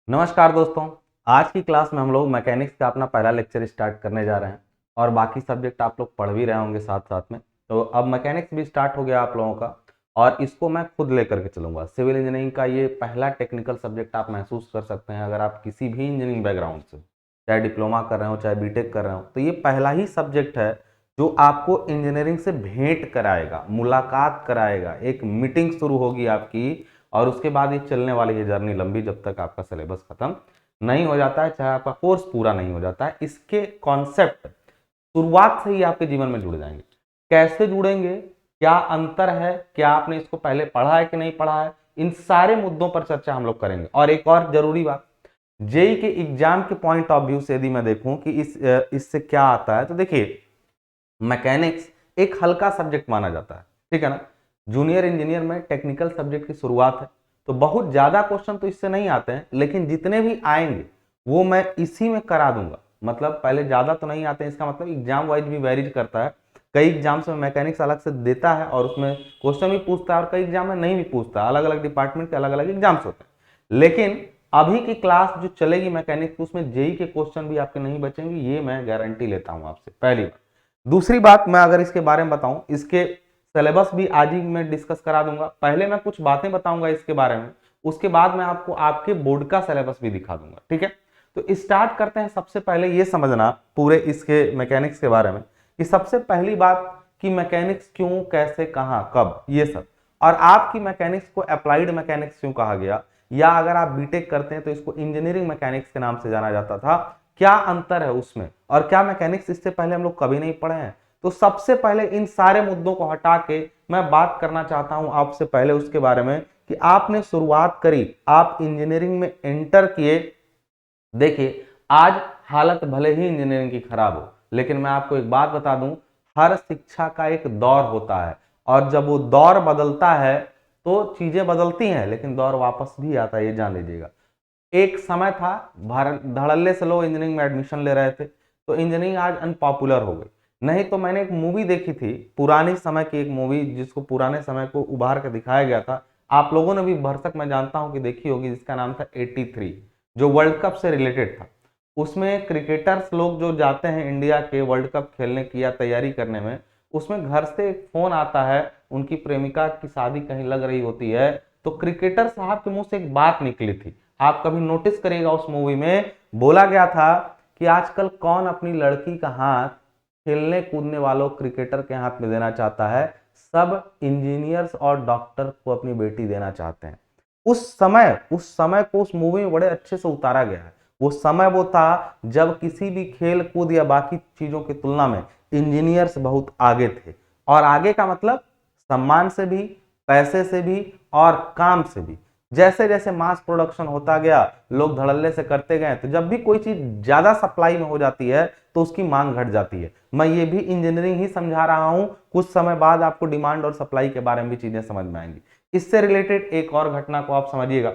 नमस्कार दोस्तों। आज की क्लास में हम लोग मैकेनिक्स का अपना पहला लेक्चर स्टार्ट करने जा रहे हैं और बाकी सब्जेक्ट आप लोग पढ़ भी रहे होंगे साथ साथ में। तो अब मैकेनिक्स भी स्टार्ट हो गया आप लोगों का और इसको मैं खुद लेकर के चलूंगा। सिविल इंजीनियरिंग का ये पहला टेक्निकल सब्जेक्ट आप महसूस कर सकते हैं अगर आप किसी भी इंजीनियरिंग बैकग्राउंड से, चाहे डिप्लोमा कर रहे हो चाहे बीटेक कर रहे हो, तो ये पहला ही सब्जेक्ट है जो आपको इंजीनियरिंग से भेंट कराएगा, मुलाकात कराएगा। एक मीटिंग शुरू होगी आपकी और उसके बाद ये चलने वाली है जर्नी लंबी, जब तक आपका सिलेबस खत्म नहीं हो जाता है, चाहे आपका कोर्स पूरा नहीं हो जाता है। इसके कॉन्सेप्ट शुरुआत से ही आपके जीवन में जुड़ जाएंगे। कैसे जुड़ेंगे, क्या अंतर है, क्या आपने इसको पहले पढ़ा है कि नहीं पढ़ा है, इन सारे मुद्दों पर चर्चा हम लोग करेंगे। और एक और जरूरी बात, जेई के एग्जाम के पॉइंट ऑफ व्यू से यदि मैं देखूं कि इससे क्या आता है, तो देखिए मैकेनिक्स एक हल्का सब्जेक्ट माना जाता है, ठीक है ना। जूनियर इंजीनियर में टेक्निकल सब्जेक्ट की शुरुआत है, तो बहुत ज्यादा क्वेश्चन तो इससे नहीं आते हैं, लेकिन जितने भी आएंगे वो मैं इसी में करा दूंगा। मतलब पहले ज्यादा तो नहीं आते हैं, इसका मतलब एग्जाम वाइज भी वेरीज करता है। कई एग्जाम्स में मैकेनिक्स अलग से देता है और उसमें क्वेश्चन भी पूछता है, और कई एग्जाम में नहीं भी पूछता। अलग अलग डिपार्टमेंट के अलग अलग एग्जाम्स होते हैं। लेकिन अभी की क्लास जो चलेगी मैकेनिक्स, उसमें जेई के क्वेश्चन भी आपके नहीं बचेंगे, ये मैं गारंटी लेता हूं आपसे, पहली बात। दूसरी बात, मैं अगर इसके बारे में बताऊं, इसके सिलेबस भी आज ही मैं डिस्कस करा दूंगा। पहले मैं कुछ बातें बताऊंगा इसके बारे में, उसके बाद मैं आपको आपके बोर्ड का सिलेबस भी दिखा दूंगा, ठीक है। तो स्टार्ट करते हैं। सबसे पहले ये समझना पूरे इसके मैकेनिक्स के बारे में कि सबसे पहली बात कि मैकेनिक्स क्यों, कैसे, कहां, कब, ये सब। और आपकी मैकेनिक्स को अप्लाइड मैकेनिक्स क्यों कहा गया, या अगर आप बीटेक करते हैं तो इसको इंजीनियरिंग मैकेनिक्स के नाम से जाना जाता था, क्या अंतर है उसमें, और क्या मैकेनिक्स इससे पहले हम लोग कभी नहीं पढ़े हैं। तो सबसे पहले इन सारे मुद्दों को हटा के मैं बात करना चाहता हूं आपसे पहले उसके बारे में कि आपने शुरुआत करी, आप इंजीनियरिंग में एंटर किए। देखिए आज हालत भले ही इंजीनियरिंग की खराब हो, लेकिन मैं आपको एक बात बता दूं, हर शिक्षा का एक दौर होता है और जब वो दौर बदलता है तो चीजें बदलती हैं, लेकिन दौर वापस भी आता है, ये जान लीजिएगा। एक समय था भारत धड़ल्ले से लोग इंजीनियरिंग में एडमिशन ले रहे थे, तो इंजीनियरिंग आज अनपॉपुलर हो गई। नहीं तो मैंने एक मूवी देखी थी, पुरानी समय की एक मूवी, जिसको पुराने समय को उभार के दिखाया गया था। आप लोगों ने भी भरसक मैं जानता हूं कि देखी होगी, जिसका नाम था 83, जो वर्ल्ड कप से रिलेटेड था। उसमें क्रिकेटर्स लोग जो जाते हैं इंडिया के वर्ल्ड कप खेलने की या तैयारी करने में, उसमें घर से एक फोन आता है, उनकी प्रेमिका की शादी कहीं लग रही होती है, तो क्रिकेटर साहब के मुंह से एक बात निकली थी। आप कभी नोटिस करिएगा, उस मूवी में बोला गया था कि आजकल कौन अपनी लड़की का हाथ खेलने कूदने वालों क्रिकेटर के हाथ में देना चाहता है, सब इंजीनियर्स और डॉक्टर को अपनी बेटी देना चाहते हैं। उस समय को उस मूवी में बड़े अच्छे से उतारा गया है। वो समय वो था जब किसी भी खेल कूद या बाकी चीजों की तुलना में इंजीनियर्स बहुत आगे थे। और आगे का मतलब सम्मान से भी, पैसे से भी और काम से भी। जैसे जैसे मास प्रोडक्शन होता गया, लोग धड़ल्ले से करते गए, तो जब भी कोई चीज ज्यादा सप्लाई में हो जाती है तो उसकी मांग घट जाती है। मैं ये भी इंजीनियरिंग ही समझा रहा हूं, कुछ समय बाद आपको डिमांड और सप्लाई के बारे में भी चीजें समझ में आएंगी। इससे रिलेटेड एक और घटना को आप समझिएगा।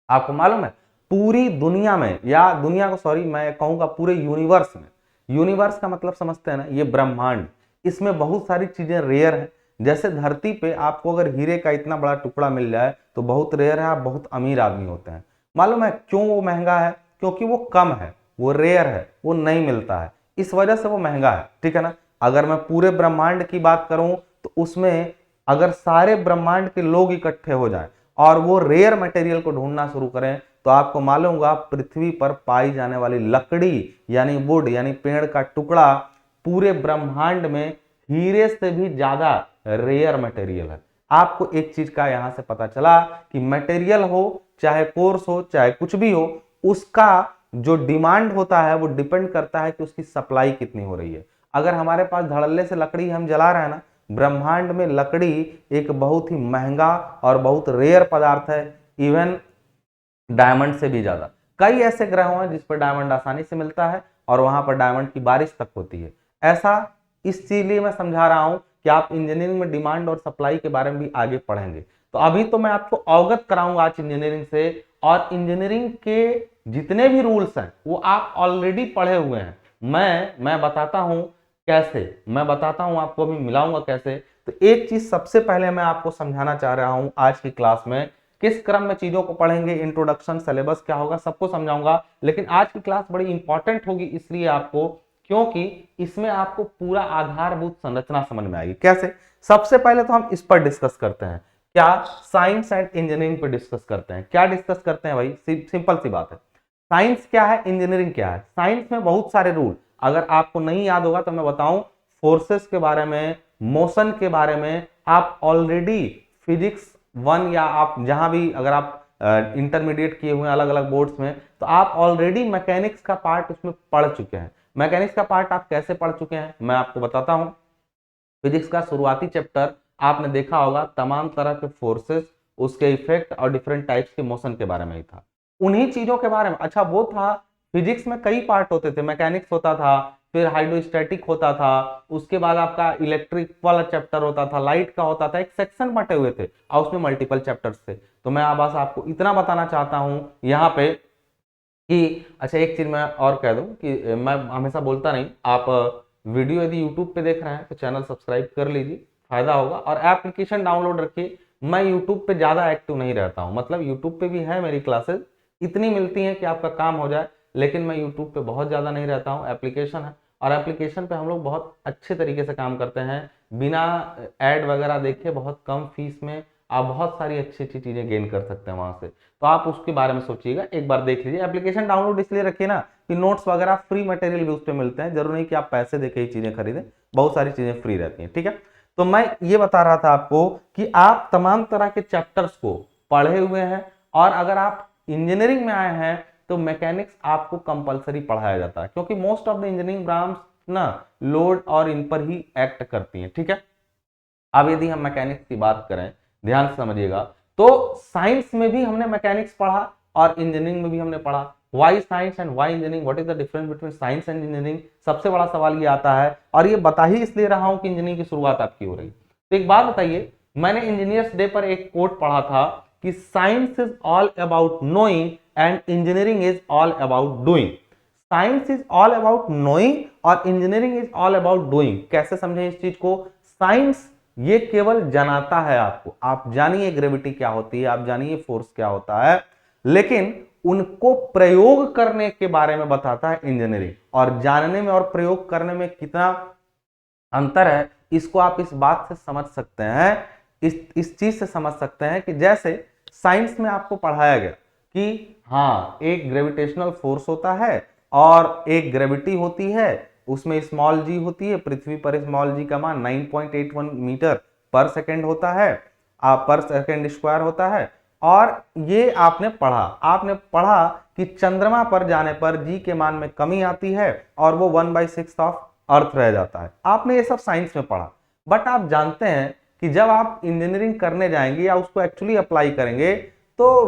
आपको मालूम है पूरी दुनिया में, या दुनिया को सॉरी मैं कहूंगा पूरे यूनिवर्स में, यूनिवर्स का मतलब समझते हैं ना, ये ब्रह्मांड, इसमें बहुत सारी चीजें रेयर हैं। जैसे धरती पे आपको अगर हीरे का इतना बड़ा टुकड़ा मिल जाए तो बहुत रेयर है, आप बहुत अमीर आदमी होते हैं। मालूम है क्यों वो महंगा है? क्योंकि वो कम है, वो रेयर है, वो नहीं मिलता है, इस वजह से वो महंगा है, ठीक है ना। अगर मैं पूरे ब्रह्मांड की बात करूं तो उसमें अगर सारे ब्रह्मांड के लोग इकट्ठे हो जाएं और वो रेयर मटेरियल को ढूंढना शुरू करें, तो आपको मालूम होगा पृथ्वी पर पाई जाने वाली लकड़ी यानी वुड यानी पेड़ का टुकड़ा पूरे ब्रह्मांड में हीरे से भी ज्यादा रेयर मटेरियल है। आपको एक चीज का यहां से पता चला कि मटेरियल हो, चाहे कोर्स हो, चाहे कुछ भी हो, उसका जो डिमांड होता है वो डिपेंड करता है कि उसकी सप्लाई कितनी हो रही है। अगर हमारे पास धड़ल्ले से लकड़ी हम जला रहे हैं ना, ब्रह्मांड में लकड़ी एक बहुत ही महंगा और बहुत रेयर पदार्थ है, इवन डायमंड से भी ज्यादा। कई ऐसे ग्रह हैं जिस पर डायमंड आसानी से मिलता है और वहां पर डायमंड की बारिश तक होती है। ऐसा इसलिए मैं समझा रहा हूं कि आप इंजीनियरिंग में डिमांड और सप्लाई के बारे में भी आगे पढ़ेंगे। तो अभी तो मैं आपको अवगत कराऊंगा आज इंजीनियरिंग से, और इंजीनियरिंग के जितने भी रूल्स हैं वो आप ऑलरेडी पढ़े हुए हैं। मैं बताता हूं कैसे, मैं बताता हूं आपको, अभी मिलाऊंगा कैसे। तो एक चीज सबसे पहले मैं आपको समझाना चाह रहा हूं आज की क्लास में किस क्रम में चीजों को पढ़ेंगे, इंट्रोडक्शन, सिलेबस क्या होगा, सबको समझाऊंगा। लेकिन आज की क्लास बड़ी इंपॉर्टेंट होगी इसलिए आपको, क्योंकि इसमें आपको पूरा आधारभूत संरचना समझ में आएगी। कैसे? सबसे पहले तो हम इस पर डिस्कस करते हैं, क्या साइंस एंड इंजीनियरिंग पर डिस्कस करते हैं। क्या डिस्कस करते हैं भाई? सिंपल सी बात है, साइंस क्या है, इंजीनियरिंग क्या है। साइंस में बहुत सारे रूल, अगर आपको नहीं याद होगा तो मैं बताऊं, फोर्सेस के बारे में, मोशन के बारे में आप ऑलरेडी फिजिक्स 1 या आप जहां भी, अगर आप इंटरमीडिएट किए हुए हैं अलग अलग बोर्ड्स में, तो आप ऑलरेडी मैकेनिक्स का पार्ट उसमें पढ़ चुके हैं। मैकेनिक्स का पार्ट आप कैसे पढ़ चुके हैं मैं आपको बताता हूं। फिजिक्स का शुरुआती चैप्टर आपने देखा होगा, तमाम तरह के फोर्सेस, उसके इफेक्ट और डिफरेंट टाइप्स के मोशन के बारे में ही था, उन्हीं चीजों के बारे में। अच्छा वो था, फिजिक्स में कई पार्ट होते थे, मैकेनिक्स होता था, फिर हाइड्रोस्टैटिक होता था, उसके बाद आपका इलेक्ट्रिक वाला चैप्टर होता था, लाइट का होता था, एक सेक्शन बटे हुए थे और उसमें मल्टीपल चैप्टर्स थे। तो मैं बस आपको इतना बताना चाहता हूं यहाँ पे कि अच्छा एक चीज मैं और कह दूं कि मैं हमेशा बोलता नहीं, आप वीडियो यदि यूट्यूब पे देख रहे हैं तो चैनल सब्सक्राइब कर लीजिए, फायदा होगा, और एप्लीकेशन डाउनलोड रखिए। मैं यूट्यूब पे ज्यादा एक्टिव नहीं रहता हूं, मतलब यूट्यूब पे भी है मेरी क्लासेस, इतनी मिलती हैं कि आपका काम हो जाए, लेकिन मैं यूट्यूब पे बहुत ज्यादा नहीं रहता हूं। एप्लीकेशन है और एप्लीकेशन पे हम लोग बहुत अच्छे तरीके से काम करते हैं, बिना एड वगैरह देखे, बहुत कम फीस में आप बहुत सारी अच्छी अच्छी चीजें गेन कर सकते हैं वहां से। तो आप उसके बारे में सोचिएगा, एक बार देख लीजिए। एप्लीकेशन डाउनलोड इसलिए रखिए ना कि नोट्स वगैरह फ्री मटेरियल भी उस पर मिलते हैं, जरूर नहीं कि आप पैसे देके ही चीजें खरीदें, बहुत सारी चीजें फ्री रहती हैं, ठीक है। तो मैं ये बता रहा था आपको कि आप तमाम तरह के चैप्टर्स को पढ़े हुए हैं, और अगर आप इंजीनियरिंग में आए हैं तो मैकेनिक्स आपको कंपलसरी पढ़ाया जाता है, क्योंकि most of the engineering branch ना लोड और इन पर ही एक्ट करती हैं, ठीक है। अब यदि हम मैकेनिक्स की बात करें, ध्यान से समझिएगा, तो साइंस में भी हमने मैकेनिक्स पढ़ा और इंजीनियरिंग में भी हमने पढ़ा। Why science and why engineering, what is the difference between science and engineering, सबसे बड़ा सवाल ये आता है। और ये बता ही इसलिए रहा हूं कि इंजीनियरिंग की शुरुआत आपकी हो रही। तो एक बात बताइए, मैंने इंजीनियर्स डे पर एक कोट पढ़ा था कि science is all about knowing and engineering is all about doing. Science is all about knowing और engineering is all about doing. कैसे समझें इस चीज को? साइंस ये केवल जनाता है आपको, आप जानिए ग्रेविटी क्या होती है, आप जानिए फोर्स क्या होता है, लेकिन उनको प्रयोग करने के बारे में बताता है इंजीनियरिंग। और जानने में और प्रयोग करने में कितना अंतर है, इसको आप इस बात से समझ सकते हैं, इस चीज से समझ सकते हैं कि जैसे साइंस में आपको पढ़ाया गया कि हाँ एक ग्रेविटेशनल फोर्स होता है और एक ग्रेविटी होती है, उसमें स्मॉल जी होती है, पृथ्वी पर स्मॉल जी का मान 9.81 मीटर पर सेकेंड होता है, पर सेकेंड स्क्वायर होता है। और ये आपने पढ़ा कि चंद्रमा पर जाने पर जी के मान में कमी आती है और वो 1/6 ऑफ अर्थ रह जाता है। आपने ये सब साइंस में पढ़ा, बट आप जानते हैं कि जब आप इंजीनियरिंग करने जाएंगे या उसको एक्चुअली अप्लाई करेंगे, तो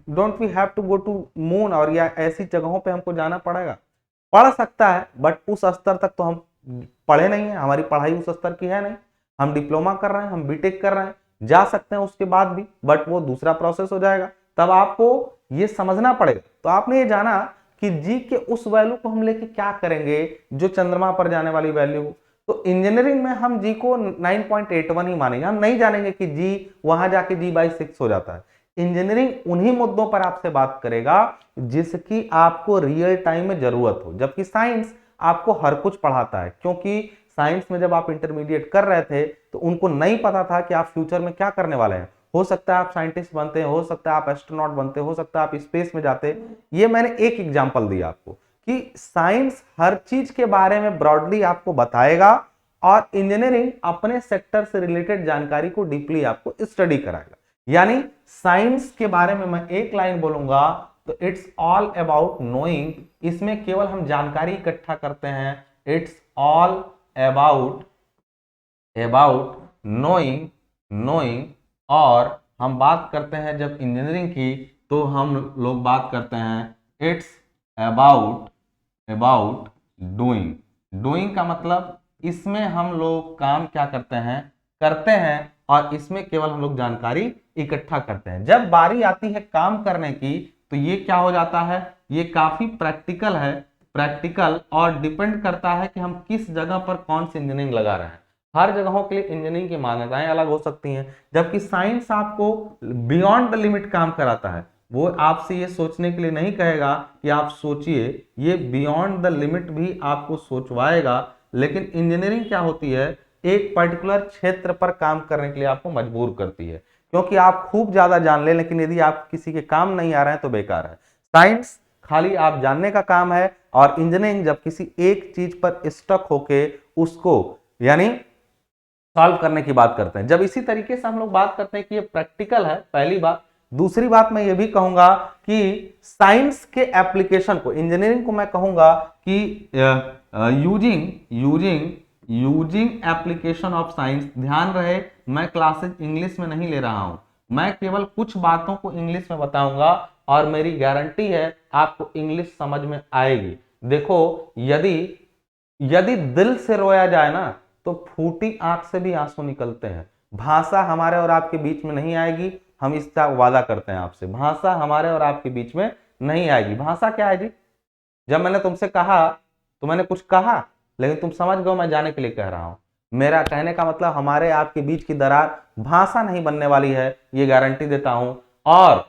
don't we have to go to moon, और या ऐसी जगहों पे हमको जाना पड़ेगा। पढ़ सकता है बट उस स्तर तक तो हम पढ़े नहीं है, हमारी पढ़ाई उस स्तर की है नहीं। हम डिप्लोमा कर रहे हैं, हम बीटेक कर रहे हैं, जा सकते हैं उसके बाद भी, बट वो दूसरा प्रोसेस हो जाएगा, तब आपको ये समझना पड़ेगा। तो आपने ये जाना कि जी के उस वैल्यू को हम लेके क्या करेंगे जो चंद्रमा पर जाने वाली वैल्यू हो। तो इंजीनियरिंग में हम जी को 9.81 ही मानेंगे, हम नहीं जानेंगे कि जी वहां जाके जी/6 हो जाता है। इंजीनियरिंग उन्हीं मुद्दों पर आपसे बात करेगा जिसकी आपको रियल टाइम में जरूरत हो, जबकि साइंस आपको हर कुछ पढ़ाता है। क्योंकि साइंस में जब आप इंटरमीडिएट कर रहे थे तो उनको नहीं पता था कि आप फ्यूचर में क्या करने वाले हैं। हो सकता है आप साइंटिस्ट बनते हैं, हो सकता है आप एस्ट्रोनॉट बनते, हो सकता है आप स्पेस में जाते। ये मैंने एक एग्जांपल दिया आपको कि साइंस हर चीज के बारे में ब्रॉडली आपको बताएगा और इंजीनियरिंग अपने सेक्टर से रिलेटेड जानकारी को डीपली आपको स्टडी कराएगा। यानी साइंस के बारे में मैं एक लाइन बोलूंगा तो इट्स ऑल अबाउट नोइंग, इसमें केवल हम जानकारी इकट्ठा करते हैं। इट्स ऑल अबाउट नोइंग और हम बात करते हैं जब इंजीनियरिंग की तो हम लोग बात करते हैं इट्स अबाउट डूइंग का मतलब इसमें हम लोग काम क्या करते हैं और इसमें केवल हम लोग जानकारी इकट्ठा करते हैं। जब बारी आती है काम करने की तो ये क्या हो जाता है, ये काफी प्रैक्टिकल और डिपेंड करता है कि हम किस जगह पर कौन सी इंजीनियरिंग लगा रहे हैं। हर जगहों के लिए इंजीनियरिंग की मान्यताएं अलग हो सकती हैं, जबकि साइंस आपको बियॉन्ड द लिमिट काम कराता है। वो आपसे ये सोचने के लिए नहीं कहेगा कि आप सोचिए, ये बियॉन्ड द लिमिट भी आपको सोचवाएगा। लेकिन इंजीनियरिंग क्या होती है, एक पर्टिकुलर क्षेत्र पर काम करने के लिए आपको मजबूर करती है, क्योंकि आप खूब ज्यादा जान ले, लेकिन यदि आप किसी के काम नहीं आ रहे हैं तो बेकार है। साइंस खाली आप जानने का काम है, और इंजीनियरिंग जब किसी एक चीज पर स्टक होके उसको यानी सॉल्व करने की बात करते हैं। जब इसी तरीके से हम लोग बात करते हैं कि ये प्रैक्टिकल है, पहली बात। दूसरी बात मैं ये भी कहूंगा कि साइंस के एप्लीकेशन को, इंजीनियरिंग को मैं कहूंगा कि using using using application of science. ध्यान रहे, मैं क्लासेस इंग्लिश में नहीं ले रहा हूं, मैं केवल कुछ बातों को इंग्लिश में बताऊंगा, और मेरी गारंटी है आपको इंग्लिश समझ में आएगी। देखो, यदि यदि दिल से रोया जाए ना, तो फूटी आंख से भी आंसू निकलते हैं। भाषा हमारे और आपके बीच में नहीं आएगी, हम इसका वादा करते हैं आपसे। भाषा हमारे और आपके बीच में नहीं आएगी। भाषा क्या है जी? जब मैंने तुमसे कहा तो मैंने कुछ कहा, लेकिन तुम समझ गए मैं जाने के लिए कह रहा हूं। मेरा कहने का मतलब, हमारे आपके बीच की दरार भाषा नहीं बनने वाली है, ये गारंटी देता हूं। और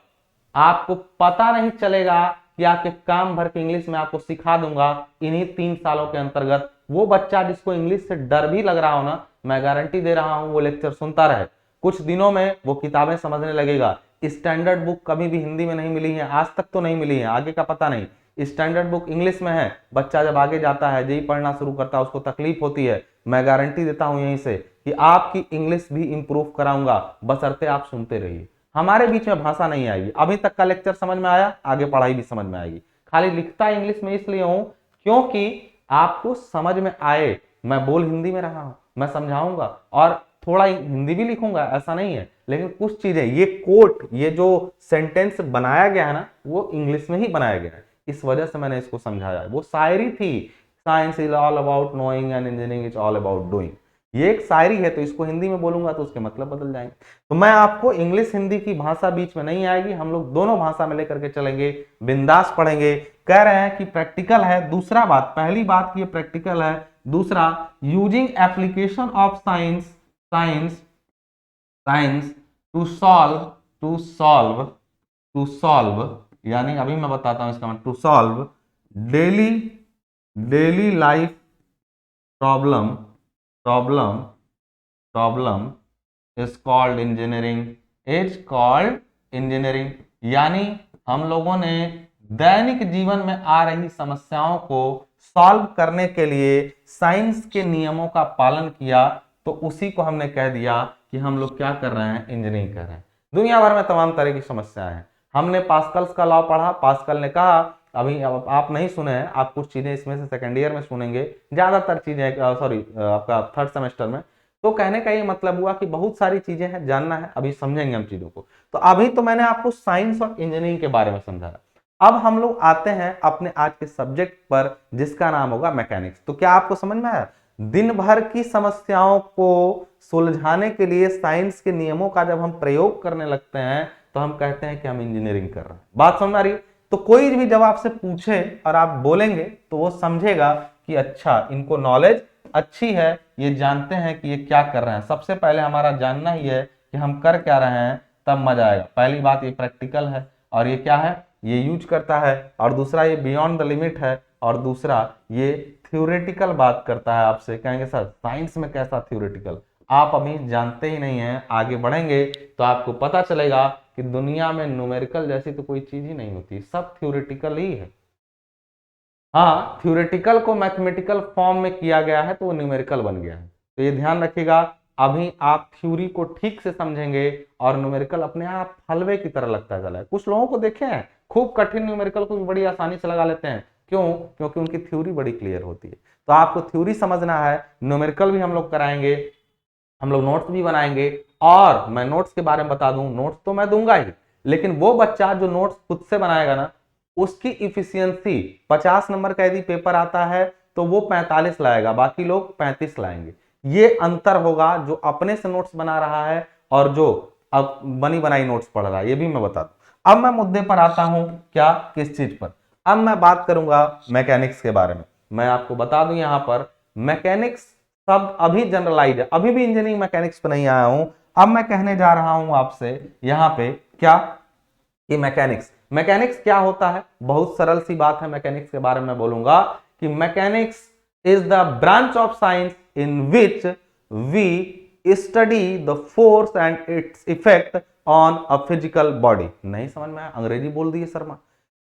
आपको पता नहीं चलेगा कि आपके काम भर के इंग्लिश में आपको सिखा दूंगा इन्हीं 3 सालों के अंतर्गत। वो बच्चा जिसको इंग्लिश से डर भी लग रहा हो ना, मैं गारंटी दे रहा हूं वो लेक्चर सुनता रहे, कुछ दिनों में वो किताबें समझने लगेगा। स्टैंडर्ड बुक कभी भी हिंदी में नहीं मिली है, आज तक तो नहीं मिली है, आगे का पता नहीं। स्टैंडर्ड बुक इंग्लिश में है। बच्चा जब आगे जाता है, जेई पढ़ना शुरू करता है, उसको तकलीफ होती है। मैं गारंटी देता हूं यहीं से कि आपकी इंग्लिश भी इंप्रूव कराऊंगा, बशर्ते आप सुनते रहिए। हमारे बीच में भाषा नहीं आएगी। अभी तक का लेक्चर समझ में आया, आगे पढ़ाई भी समझ में आएगी। खाली लिखता इंग्लिश में इसलिए हूं क्योंकि आपको समझ में आए। मैं बोल हिंदी में रहा हूं, मैं समझाऊंगा, और थोड़ा हिंदी भी लिखूंगा, ऐसा नहीं है, लेकिन कुछ चीजें, ये कोट, ये जो सेंटेंस बनाया गया है ना, वो इंग्लिश में ही बनाया गया है। इस वजह से मैंने इसको समझाया। वो शायरी थी, science is all about knowing and engineering is all about doing. ये एक शायरी है, तो इसको हिंदी में बोलूंगा तो उसके मतलब बदल जाएंगे। तो मैं आपको इंग्लिश हिंदी की भाषा बीच में नहीं आएगी, हम लोग दोनों भाषा में लेकर के चलेंगे, बिंदास पढ़ेंगे। कह रहे हैं कि प्रैक्टिकल है। दूसरा बात, पहली बात ये प्रैक्टिकल है। दूसरा, using application of science science science to solve यानी अभी मैं बताता हूं इसका मतलब, to solve daily daily life problem problem problem is called engineering. यानी हम लोगों ने दैनिक जीवन में आ रही समस्याओं को सॉल्व करने के लिए साइंस के नियमों का पालन किया, तो उसी को हमने कह दिया कि हम लोग क्या कर रहे हैं, इंजीनियरिंग कर रहे हैं। दुनिया भर में तमाम तरह की समस्याएं हैं। हमने पास्कल्स का लॉ पढ़ा। पास्कल ने कहा, अभी आप नहीं सुने हैं, आप कुछ चीजें इसमें से सेकेंड ईयर में सुनेंगे, ज्यादातर चीजें सॉरी आपका थर्ड सेमेस्टर में। तो कहने का ये मतलब हुआ कि बहुत सारी चीजें हैं, जानना है, अभी समझेंगे हम चीजों को। तो अभी तो मैंने आपको साइंस और इंजीनियरिंग के बारे में समझाया। अब हम लोग आते हैं अपने आज के सब्जेक्ट पर, जिसका नाम होगा मैकेनिक्स। तो क्या आपको समझ में आया? दिन भर की समस्याओं को सुलझाने के लिए साइंस के नियमों का जब हम प्रयोग करने लगते हैं, तो हम कहते हैं कि हम इंजीनियरिंग कर रहे हैं। बात समझ आ रही है? तो कोई भी जब आपसे पूछे और आप बोलेंगे, तो वो समझेगा कि अच्छा, इनको नॉलेज अच्छी है, ये जानते हैं कि ये क्या कर रहे हैं। सबसे पहले हमारा जानना ही है कि हम कर क्या रहे हैं, तब मजा आएगा। पहली बात, ये प्रैक्टिकल है, और ये क्या है, ये यूज करता है। और दूसरा, ये बियॉन्ड द लिमिट है। और दूसरा, ये थ्योरेटिकल बात करता है। आपसे कहेंगे सर साइंस में कैसा थ्योरेटिकल? आप अभी जानते ही नहीं है, आगे बढ़ेंगे तो आपको पता चलेगा कि दुनिया में न्यूमेरिकल जैसी तो कोई चीज ही नहीं होती, सब थ्योरेटिकल ही है। हाँ, थ्योरेटिकल को मैथमेटिकल फॉर्म में किया गया है तो वो न्यूमेरिकल बन गया है। तो ये ध्यान रखिएगा। अभी आप थ्योरी को ठीक से समझेंगे और न्यूमेरिकल अपने आप हलवे की तरह लगता चला है। कुछ लोगों को देखे हैं, खूब कठिन न्यूमेरिकल को भी बड़ी आसानी से लगा लेते हैं। क्यों? क्योंकि उनकी थ्योरी बड़ी क्लियर होती है। तो आपको थ्योरी समझना है, न्यूमेरिकल भी हम लोग कराएंगे, हम लोग नोट्स भी बनाएंगे। और मैं नोट्स के बारे में बता दूं, नोट्स तो मैं दूंगा ही, लेकिन वो बच्चा जो नोट्स खुद से बनाएगा ना, उसकी इफिशियंसी 50 नंबर का यदि पेपर आता है तो वो 45 लाएगा, बाकी लोग 35 लाएंगे। ये अंतर होगा जो अपने से नोट्स बना रहा है और जो अब बनी बनाई नोट्स पढ़ रहा है। ये भी मैं बता दूं। अब मैं मुद्दे पर आता हूं, क्या, किस चीज पर? अब मैं बात करूंगा मैकेनिक्स के बारे में। मैं आपको बता दूं, यहां पर मैकेनिक्स सब अभी जनरलाइज है, अभी भी इंजीनियरिंग मैकेनिक्स पे नहीं आया हूं। अब मैं कहने जा रहा हूं आपसे यहां पे क्या कि मैकेनिक्स, मैकेनिक्स क्या होता है। बहुत सरल सी बात है, मैकेनिक्स के बारे में बोलूंगा कि mechanics is the branch of science in which we study the force and its effect on a physical body. नहीं समझ में आया, अंग्रेजी बोल दिए शर्मा।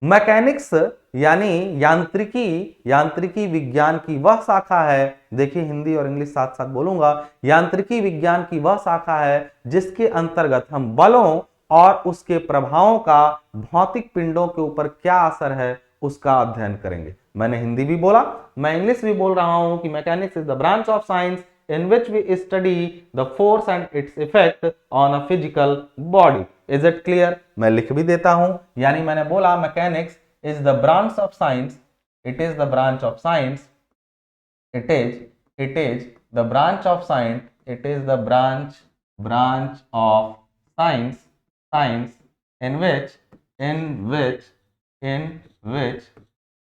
मैकेनिक्स यानी यांत्रिकी, यांत्रिकी विज्ञान की वह शाखा है, देखिए हिंदी और इंग्लिश साथ साथ बोलूंगा, यांत्रिकी विज्ञान की वह शाखा है जिसके अंतर्गत हम बलों और उसके प्रभावों का भौतिक पिंडों के ऊपर क्या असर है उसका अध्ययन करेंगे। मैंने हिंदी भी बोला, मैं इंग्लिश भी बोल रहा हूं कि mechanics is the branch of science in which we study the force and its effect on a physical body. Is it clear? मैं लिख भी देता हूं, यानी मैंने बोला mechanics is the branch of science, it is the branch of science, it is the branch of science, it is the branch of science in which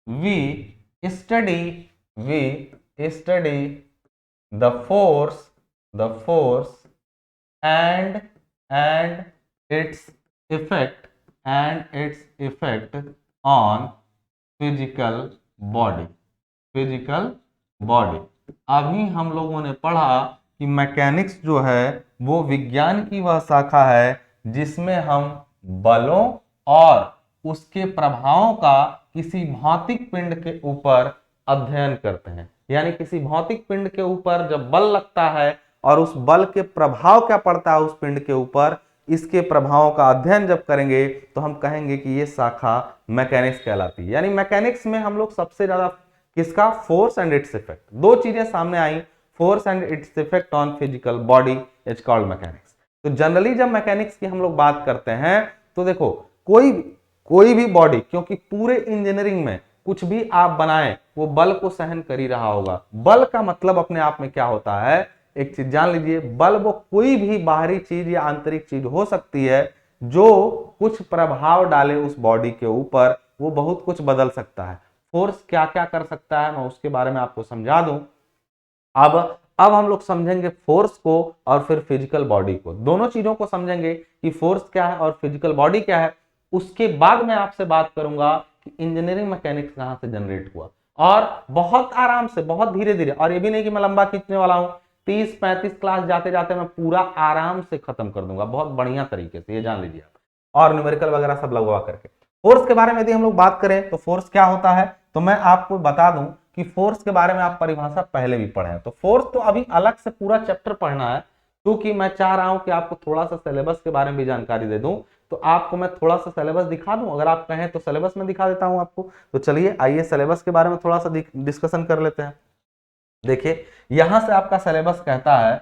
we study the force and its effect on physical body। अभी हम लोगों ने पढ़ा कि mechanics जो है वो विज्ञान की वह शाखा है जिसमें हम बलों और उसके प्रभावों का किसी भौतिक पिंड के ऊपर अध्ययन करते हैं। यानी किसी भौतिक पिंड के ऊपर जब बल लगता है और उस बल के प्रभाव क्या पड़ता है उस पिंड के ऊपर, इसके प्रभावों का अध्ययन जब करेंगे तो हम कहेंगे कि ये शाखा मैकेनिक्स कहलाती है। यानी मैकेनिक्स में हम लोग सबसे ज्यादा किसका, फोर्स एंड इट्स इफेक्ट, दो चीजें सामने आई, force and its effect on physical body is called mechanics. तो जनरली जब मैकेनिक्स की हम लोग बात करते हैं तो देखो कोई भी बॉडी, क्योंकि पूरे इंजीनियरिंग में कुछ भी आप बनाएं वो बल को सहन कर ही रहा होगा। बल का मतलब अपने आप में क्या होता है, एक चीज जान लीजिए, बल वो कोई भी बाहरी चीज या आंतरिक चीज हो सकती है जो कुछ प्रभाव डाले उस बॉडी के ऊपर, वो बहुत कुछ बदल सकता है। फोर्स क्या क्या कर सकता है मैं उसके बारे में आपको समझा दूं। अब हम लोग समझेंगे फोर्स को और फिर फिजिकल बॉडी को, दोनों चीजों को समझेंगे कि फोर्स क्या है और फिजिकल बॉडी क्या है। उसके बाद मैं आपसे बात करूंगा कि इंजीनियरिंग मैकेनिक्स कहां से जनरेट हुआ, और बहुत आराम से, बहुत धीरे धीरे, और ये भी नहीं कि मैं लंबा खींचने वाला हूं, 30-35 क्लास जाते जाते मैं पूरा आराम से खत्म कर दूंगा, बहुत बढ़िया तरीके से, ये जान लीजिए आप, और न्यूमेरिकल वगैरह सब लगवा करके। फोर्स के बारे में यदि हम लोग बात करें तो फोर्स क्या होता है, तो मैं आपको बता दूं कि फोर्स के बारे में आप परिभाषा पहले भी पढ़े हैं। तो फोर्स तो अभी अलग से पूरा चैप्टर पढ़ना है, क्योंकि मैं चाह रहा हूं कि आपको थोड़ा सा सिलेबस के बारे में भी जानकारी दे दूं। तो आपको मैं थोड़ा सा सिलेबस दिखा दूं, अगर आप कहें तो सिलेबस में दिखा देता हूं आपको। तो चलिए आइए सिलेबस के बारे में थोड़ा सा डिस्कशन कर लेते हैं। देखिए यहां से आपका सिलेबस कहता है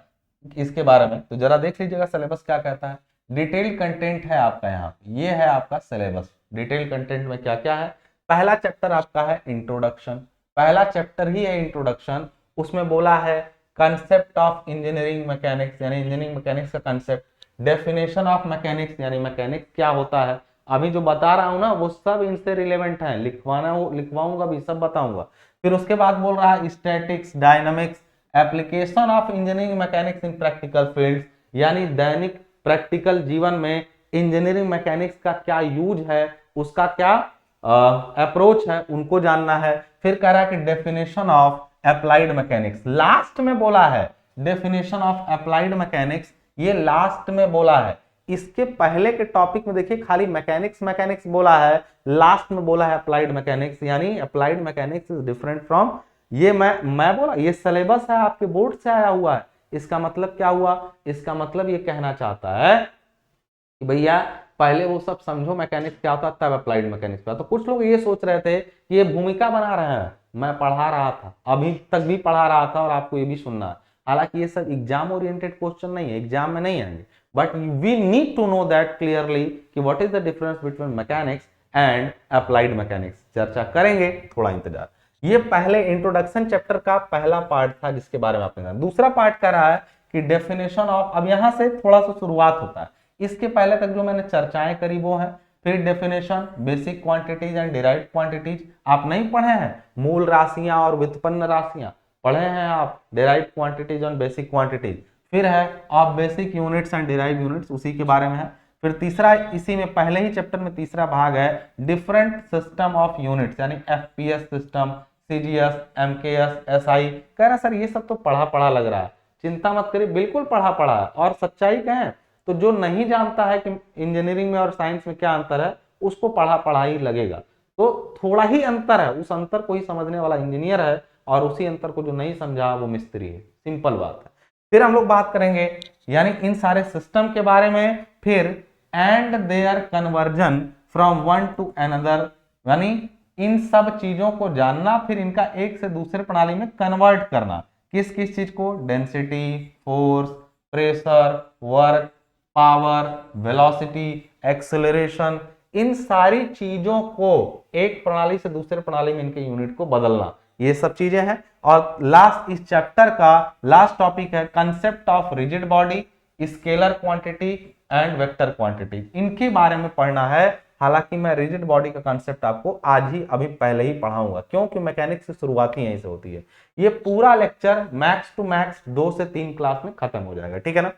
इसके बारे में, तो जरा देख लीजिएगा सिलेबस क्या कहता है। डिटेल कंटेंट है आपका, यहाँ ये है आपका सिलेबस। डिटेल कंटेंट में क्या क्या है, पहला चैप्टर आपका है इंट्रोडक्शन, पहला चैप्टर ही है इंट्रोडक्शन। उसमें बोला है कंसेप्ट ऑफ इंजीनियरिंग मैकेनिक्स, यानी इंजीनियरिंग मैकेनिक्स का कंसेप्ट, डेफिनेशन ऑफ मैकेनिक्स यानी मैकेनिक्स क्या होता है। अभी जो बता रहा हूं ना वो सब इनसे रिलेवेंट है, लिखवाऊंगा भी, सब बताऊंगा। फिर उसके बाद बोल रहा है statics, dynamics, application of engineering mechanics in practical field, यानी दैनिक प्रैक्टिकल जीवन में इंजीनियरिंग मैकेनिक्स का क्या यूज है, उसका क्या अप्रोच है, उनको जानना है। फिर कह रहा है कि definition of applied mechanics, last में बोला है डेफिनेशन ऑफ अप्लाइड मैकेनिक्स, ये लास्ट में बोला है। इसके पहले के टॉपिक में देखिए खाली मैकेनिक्स मैकेनिक्स बोला है, लास्ट में बोला है अप्लाइड मैकेनिक्स, यानी applied mechanics is different from, ये मैं बोला, ये सिलेबस है आपके बोर्ड से आया हुआ है। इसका मतलब क्या हुआ, इसका मतलब ये कहना चाहता है कि भैया पहले वो सब समझो मैकेनिक्स क्या होता है तब अप्लाइड मैकेनिक्स पे। तो कुछ लोग ये सोच रहे थे कि ये भूमिका बना रहे हैं, मैं पढ़ा रहा था, अभी तक भी पढ़ा रहा था और आपको ये भी सुनना है। हालांकि ये सब एग्जाम ओरिएंटेड क्वेश्चन नहीं है, एग्जाम में नहीं आएंगे, but we need to know that clearly कि what is the difference between mechanics and applied mechanics. चर्चा करेंगे, थोड़ा इंतजार। ये पहले इंट्रोडक्शन चैप्टर का पहला पार्ट था जिसके बारे में आपने जाना। दूसरा पार्ट कह रहा है कि डेफिनेशन ऑफ, अब यहां से थोड़ा सा शुरुआत होता है, इसके पहले तक जो मैंने चर्चाएं करी वो है। फिर definition, basic quantities and derived quantities, आप नहीं पढ़े हैं, मूल राशियां और व्युत्पन्न राशियां, पढ़े हैं आप डेराइव्ड क्वांटिटीज और बेसिक क्वांटिटीज। फिर है of basic units and derived units, उसी के बारे में है। फिर तीसरा, इसी में पहले ही चैप्टर में तीसरा भाग है डिफरेंट सिस्टम ऑफ यूनिट्स, यानी FPS system, CGS, MKS, SI. कह रहा सर ये सब तो पढ़ा पढ़ा लग रहा है। चिंता मत करिए, बिल्कुल पढ़ा पढ़ा है। और सच्चाई कहें तो जो नहीं जानता है कि इंजीनियरिंग में और साइंस में क्या अंतर है, उसको पढ़ा पढ़ा ही लगेगा। तो थोड़ा ही अंतर है, उस अंतर को ही समझने वाला इंजीनियर है, और उसी अंतर को जो नहीं समझा वो मिस्त्री है। सिंपल बात है। फिर हम लोग बात करेंगे यानी इन सारे सिस्टम के बारे में, फिर and their conversion from one to another, यानी इन सब चीजों को जानना, फिर इनका एक से दूसरे प्रणाली में कन्वर्ट करना। किस किस चीज को? Density, force, pressure, work, power, velocity, acceleration, इन सारी चीजों को एक प्रणाली से दूसरे प्रणाली में इनके यूनिट को बदलना, ये सब चीजें हैं। और लास्ट इस चैप्टर का लास्ट टॉपिक है concept of rigid body, scalar quantity and vector quantity. इनके बारे में पढ़ना है। हालांकि मैं रिजिड बॉडी का कंसेप्ट आपको आज ही अभी पहले ही पढ़ाऊंगा, क्योंकि मैकेनिक्स की शुरुआत ही यहीं से होती है। ये पूरा लेक्चर मैक्स टू मैक्स 2 से 3 क्लास में खत्म हो जाएगा, ठीक है ना।